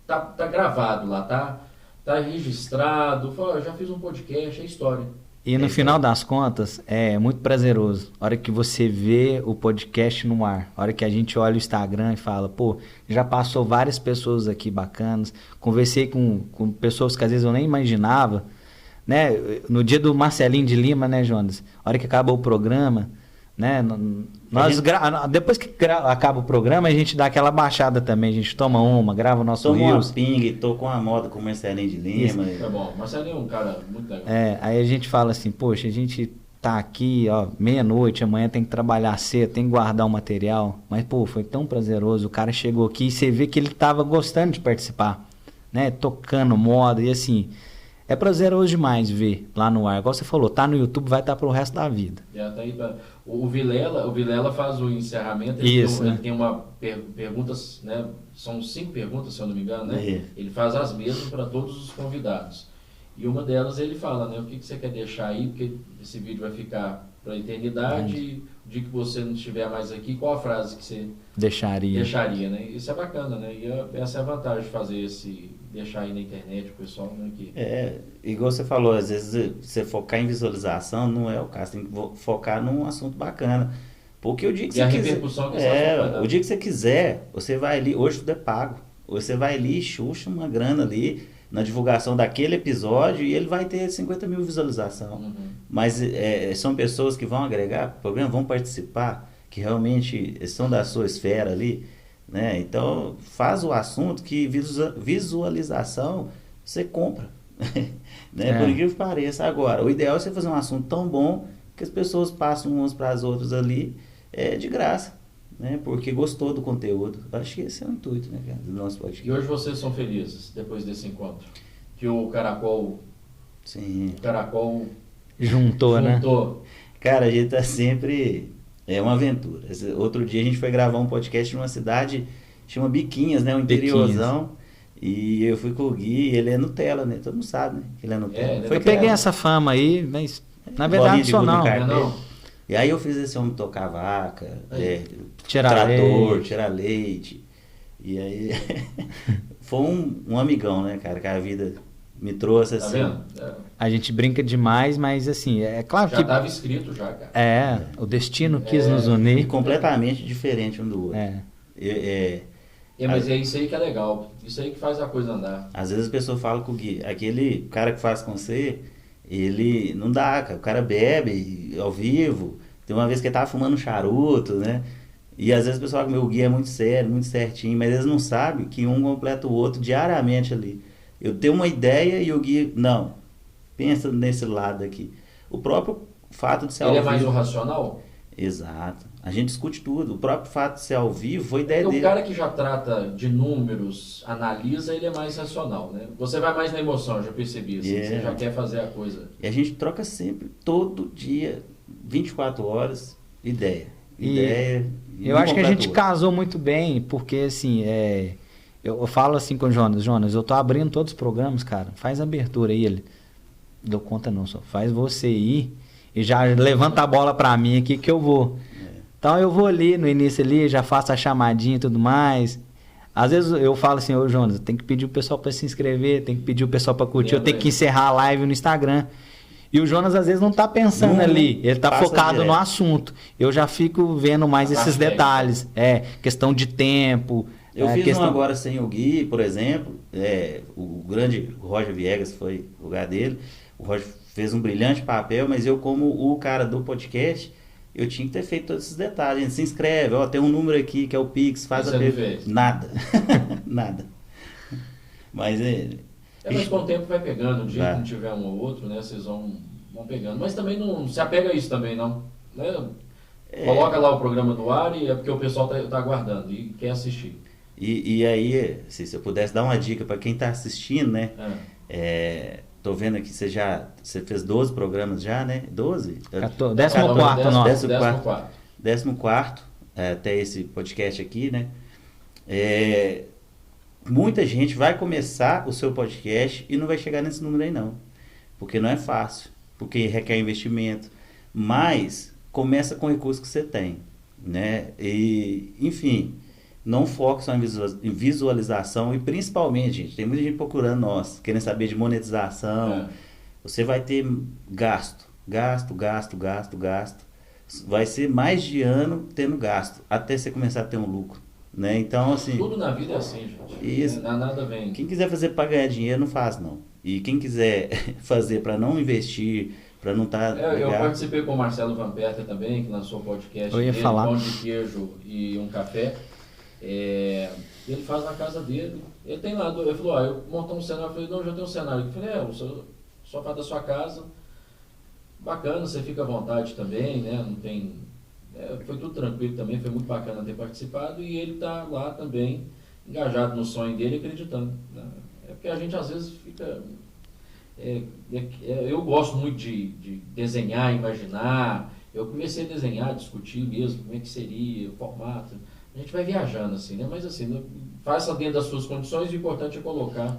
[SPEAKER 1] tá gravado lá, tá registrado. Fala, já fiz um podcast, é história.
[SPEAKER 3] E no final das contas, é muito prazeroso. A hora que você vê o podcast no ar, a hora que a gente olha o Instagram e fala, pô, já passou várias pessoas aqui bacanas, conversei com pessoas que às vezes eu nem imaginava, né? No dia do Marcelinho de Lima, né, Jonas? A hora que acaba o programa, né? Depois que acaba o programa, a gente dá aquela baixada também, a gente toma uma, grava o nosso
[SPEAKER 2] Reels. Tô com a moda com o Marcelinho de Lima.
[SPEAKER 1] Isso. É bom, Marcelinho é um cara muito legal.
[SPEAKER 3] Aí a gente fala assim, poxa, a gente tá aqui, ó, meia-noite, amanhã tem que trabalhar cedo, tem que guardar o material, mas, pô, foi tão prazeroso, o cara chegou aqui e você vê que ele tava gostando de participar, né, tocando moda, e assim, é prazeroso demais ver lá no ar, igual você falou, tá no YouTube, vai estar pro resto da vida.
[SPEAKER 1] Já tá aí pra... O Vilela faz o encerramento, ele tem uma perguntas, né, são 5 perguntas, se eu não me engano, né, ele faz as mesmas para todos os convidados. E uma delas ele fala, né, o que você quer deixar aí, porque esse vídeo vai ficar para a eternidade, e o dia que você não estiver mais aqui, qual a frase que você deixaria, né? Isso é bacana, né? E essa é a vantagem de fazer deixar aí na internet o pessoal, né?
[SPEAKER 2] Igual você falou, às vezes você focar em visualização não é o caso, tem que focar num assunto bacana. Porque o dia que o dia que você quiser, você vai ali, hoje tudo é pago, você vai ali e xuxa uma grana ali na divulgação daquele episódio e ele vai ter 50 mil visualizações. Mas são pessoas que vão agregar programa, vão participar, que realmente são da sua esfera ali, né? Então faz o assunto que visualização você compra, né? Por incrível que pareça. Agora, o ideal é você fazer um assunto tão bom que as pessoas passam umas para as outras ali de graça, né? Porque gostou do conteúdo. Acho que esse é o intuito, né, cara, do nosso podcast.
[SPEAKER 1] E hoje vocês são felizes depois desse encontro? Que o Caracol...
[SPEAKER 2] Sim.
[SPEAKER 1] O Caracol...
[SPEAKER 3] Juntou, né?
[SPEAKER 2] Cara, a gente tá sempre... É uma aventura. Outro dia a gente foi gravar um podcast numa cidade, chama Biquinhas, né? Um interiorzão. E eu fui com o Gui, ele é Nutella, né? Todo mundo sabe, né? Ele é Nutella.
[SPEAKER 3] Eu peguei essa fama aí, mas na verdade não sou não.
[SPEAKER 2] E aí eu fiz esse homem tocar vaca,
[SPEAKER 3] tirar
[SPEAKER 2] trator,
[SPEAKER 3] leite.
[SPEAKER 2] tirar leite. E aí foi um amigão, né, cara, que a vida me trouxe assim.
[SPEAKER 1] Tá vendo?
[SPEAKER 3] A gente brinca demais, mas assim, é claro que...
[SPEAKER 1] Já estava escrito já, cara.
[SPEAKER 3] O destino quis nos unir.
[SPEAKER 2] E completamente diferente um do outro.
[SPEAKER 1] Mas é isso aí que é legal. Isso aí que faz a coisa andar.
[SPEAKER 2] Às vezes as pessoas falam com o Gui, aquele cara que faz com você, ele não dá, cara. O cara bebe ao vivo. Tem uma vez que ele tava fumando um charuto, né? E às vezes o pessoal fala que o Gui é muito sério, muito certinho, mas eles não sabem que um completa o outro diariamente ali. Eu tenho uma ideia e o Gui, não, pensa nesse lado aqui. O próprio fato de ser ao vivo...
[SPEAKER 1] Ele é mais o racional?
[SPEAKER 2] Exato. A gente discute tudo. O próprio fato de ser ao vivo foi ideia dele.
[SPEAKER 1] O cara que já trata de números, analisa, ele é mais racional, né? Você vai mais na emoção, eu já percebi. Assim, Você já quer fazer a coisa.
[SPEAKER 2] E a gente troca sempre, todo dia, 24 horas, ideia.
[SPEAKER 3] Eu acho que a gente casou muito bem, porque assim, eu falo assim com o Jonas, eu tô abrindo todos os programas, cara, faz a abertura aí, ele, dou conta não, só faz você ir e já levanta a bola pra mim aqui que eu vou. Então eu vou ali no início ali, já faço a chamadinha e tudo mais. Às vezes eu falo assim, ô Jonas, tem que pedir o pessoal para se inscrever, tem que pedir o pessoal para curtir, eu tenho que encerrar a live no Instagram. E o Jonas às vezes não tá pensando ali, ele tá focado direto no assunto. Eu já fico vendo mais esses detalhes. Questão de tempo.
[SPEAKER 2] Eu fiz um agora sem o Gui, por exemplo. O grande Roger Viegas foi o lugar dele. O Roger fez um brilhante papel, mas eu, como o cara do podcast, eu tinha que ter feito todos esses detalhes. Se inscreve, tem um número aqui que é o Pix, faz a pergunta. Nada. Nada. Mas
[SPEAKER 1] mas com o tempo vai pegando, o dia que não tiver um ou outro, né? Vocês vão pegando. Mas também não se apega a isso também, não. Né? Coloca lá o programa do ar e é porque o pessoal tá aguardando e quer assistir.
[SPEAKER 2] E aí, se eu pudesse dar uma dica para quem está assistindo, né? Tô vendo aqui, você fez 12 programas já, né? 12?
[SPEAKER 3] 14º nosso.
[SPEAKER 2] 14º, até esse podcast aqui, né? Muita gente vai começar o seu podcast e não vai chegar nesse número aí não. Porque não é fácil, porque requer investimento. Mas começa com o recurso que você tem. né? E, enfim, não foque só em visualização e principalmente, gente, tem muita gente procurando nós, querendo saber de monetização. Você vai ter gasto. Vai ser mais de ano tendo gasto, até você começar a ter um lucro, né? Então, assim...
[SPEAKER 1] Tudo na vida é assim, gente.
[SPEAKER 2] Isso.
[SPEAKER 1] Nada vem.
[SPEAKER 2] Quem quiser fazer para ganhar dinheiro, não faz, não. E quem quiser fazer para não investir, para não estar...
[SPEAKER 1] Eu participei com o Marcelo Van Perter também, que lançou o podcast
[SPEAKER 3] dele,
[SPEAKER 1] Pão de Queijo e um Café. Ele faz na casa dele. Ele tem lá, ele falou, eu montar um cenário. Eu falei, não, já tem um cenário. Eu falei, o sofá da sua casa, bacana, você fica à vontade também, né? Não tem... foi tudo tranquilo também, foi muito bacana ter participado e ele tá lá também, engajado no sonho dele, acreditando, né? É porque a gente às vezes fica... eu gosto muito de desenhar, imaginar. Eu comecei a desenhar, discutir mesmo como é que seria o formato. A gente vai viajando assim, né? Mas assim, faça dentro das suas condições, o importante é colocar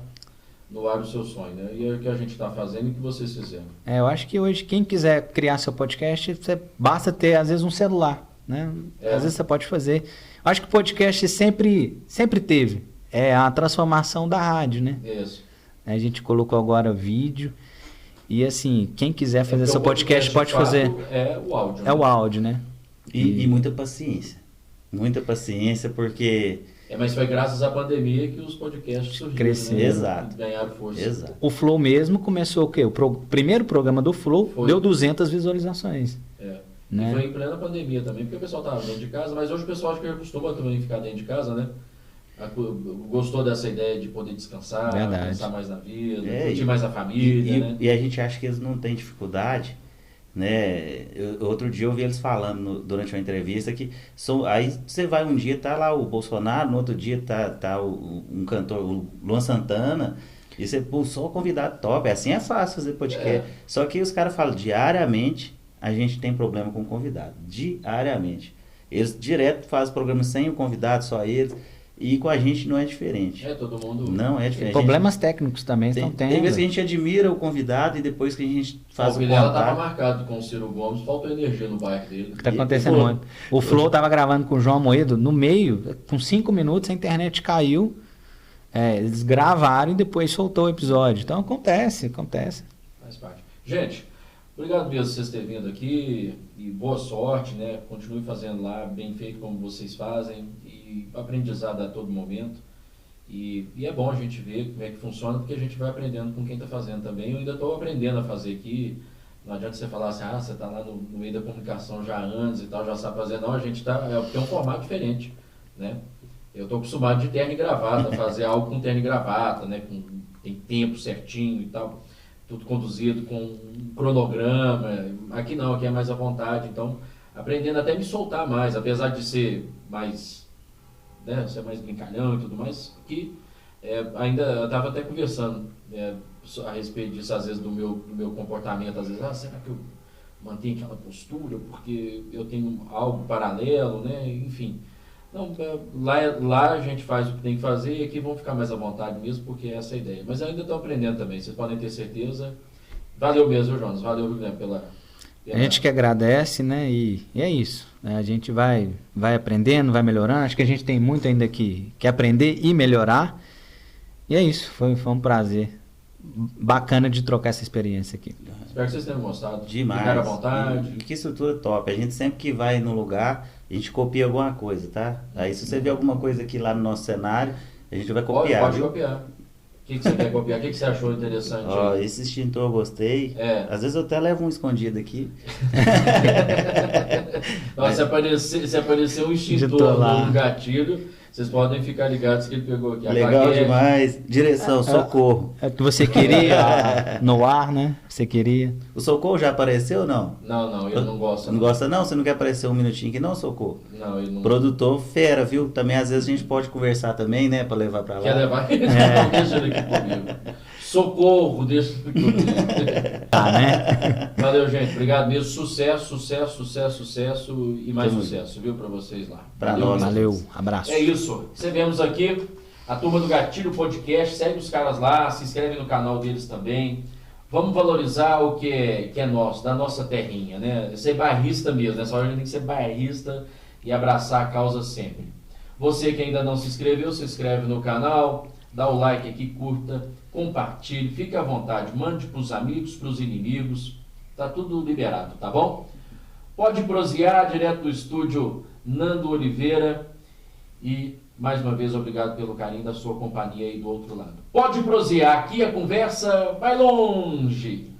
[SPEAKER 1] no ar o seu sonho, né? E é o que a gente está fazendo e o que vocês fizeram.
[SPEAKER 3] Eu acho que hoje, quem quiser criar seu podcast, basta ter, às vezes, um celular, né? Às vezes você pode fazer. Acho que o podcast sempre teve. É a transformação da rádio, né?
[SPEAKER 1] Isso.
[SPEAKER 3] A gente colocou agora vídeo. E assim, quem quiser fazer seu podcast pode fazer.
[SPEAKER 1] É o áudio.
[SPEAKER 3] É o áudio, né?
[SPEAKER 2] E muita paciência. Muita paciência, porque...
[SPEAKER 1] mas foi graças à pandemia que os podcasts surgiram.
[SPEAKER 3] Cresceram.
[SPEAKER 1] Né?
[SPEAKER 2] Exato.
[SPEAKER 1] Ganharam força.
[SPEAKER 2] Exato.
[SPEAKER 3] O Flow mesmo começou o quê? O primeiro programa do Flow deu 200 visualizações. Né?
[SPEAKER 1] E foi em plena pandemia também, porque o pessoal estava dentro de casa, mas hoje o pessoal acho que acostuma também ficar dentro de casa, né? Gostou dessa ideia de poder descansar, pensar mais na vida, curtir mais a família, né?
[SPEAKER 2] E a gente acha que eles não têm dificuldade, né? Outro dia eu vi eles falando durante uma entrevista que aí você vai um dia, tá lá o Bolsonaro, no outro dia tá um cantor, o Luan Santana, e você, só convidado top, assim é fácil fazer podcast. Só que os caras falam, diariamente a gente tem problema com o convidado, diariamente. Eles direto fazem programas sem o convidado, só eles. E com a gente não é diferente.
[SPEAKER 1] Todo mundo...
[SPEAKER 2] Não é diferente.
[SPEAKER 3] Problemas técnicos também estão tendo.
[SPEAKER 2] Tem vezes que a gente admira o convidado e depois que a gente faz o contato...
[SPEAKER 1] Ela estava marcado com o Ciro Gomes, faltou energia no bairro dele.
[SPEAKER 3] Está acontecendo muito. O Flow estava gravando com o João Moedo, no meio, com 5 minutos a internet caiu, eles gravaram e depois soltou o episódio. Então acontece.
[SPEAKER 1] Faz parte. Gente, obrigado mesmo por vocês terem vindo aqui e boa sorte, né? Continue fazendo lá, bem feito como vocês fazem e aprendizado a todo momento. E é bom a gente ver como é que funciona, porque a gente vai aprendendo com quem está fazendo também. Eu ainda estou aprendendo a fazer aqui. Não adianta você falar assim, você está lá no meio da comunicação já há anos e tal, já sabe fazer. Não, a gente tem um formato diferente, né? Eu estou acostumado de terno e gravata, fazer algo com terno e gravata, né? Tem tempo certinho e tal. Tudo conduzido com um cronograma. Aqui não, aqui é mais à vontade. Então, aprendendo até me soltar mais, apesar de ser mais, né, ser mais brincalhão e tudo mais, que ainda eu estava até conversando a respeito disso, às vezes, do meu comportamento. Às vezes, será que eu mantenho aquela postura porque eu tenho algo paralelo, né? Enfim. Não, lá a gente faz o que tem que fazer e aqui vão ficar mais à vontade mesmo, porque essa é a ideia. Mas eu ainda estou aprendendo também, vocês podem ter certeza. Valeu mesmo, Jonas, valeu, Guilherme, pela...
[SPEAKER 3] A gente que agradece, né? E é isso. Né? A gente vai aprendendo, vai melhorando. Acho que a gente tem muito ainda que aprender e melhorar. E é isso, foi um prazer bacana de trocar essa experiência aqui.
[SPEAKER 1] Espero que vocês tenham gostado.
[SPEAKER 2] Demais.
[SPEAKER 1] Ficaram à vontade.
[SPEAKER 2] E que estrutura top. A gente sempre que vai no lugar, a gente copia alguma coisa, tá? Aí se você vê alguma coisa aqui lá no nosso cenário, a gente vai copiar.
[SPEAKER 1] Pode copiar. O que você quer copiar? O que você achou interessante?
[SPEAKER 2] Esse extintor eu gostei. Às vezes eu até levo um escondido aqui.
[SPEAKER 1] Se aparecer um extintor no gatilho, vocês podem ficar ligados que ele pegou aqui.
[SPEAKER 2] Legal demais. Direção, socorro.
[SPEAKER 3] É o que você queria no ar, né? Você queria.
[SPEAKER 2] O socorro já apareceu ou não?
[SPEAKER 1] Não, eu não gosto.
[SPEAKER 2] Não gosta não? Você não quer aparecer um minutinho aqui não, socorro?
[SPEAKER 1] Não, eu não.
[SPEAKER 2] Produtor fera, viu? Também às vezes a gente pode conversar também, né? Pra levar pra lá.
[SPEAKER 1] Quer levar? Deixa ele aqui comigo. Socorro, deixa ele comigo.
[SPEAKER 3] Tá, né?
[SPEAKER 1] Valeu, gente. Obrigado mesmo. Sucesso e mais sucesso, viu? Pra vocês lá.
[SPEAKER 3] Valeu. Abraço.
[SPEAKER 1] É isso. Recebemos aqui a turma do Gatilho Podcast. Segue os caras lá, se inscreve no canal deles também. Vamos valorizar o que é nosso, da nossa terrinha, né? Ser bairrista mesmo, nessa hora a gente tem que ser bairrista e abraçar a causa sempre. Você que ainda não se inscreveu, se inscreve no canal, dá o like aqui, curta, compartilhe, fique à vontade, mande para os amigos, para os inimigos, tá tudo liberado, tá bom? Pode prosear direto do estúdio Nando Oliveira e mais uma vez obrigado pelo carinho da sua companhia aí do outro lado. Pode prosear, aqui a conversa vai longe.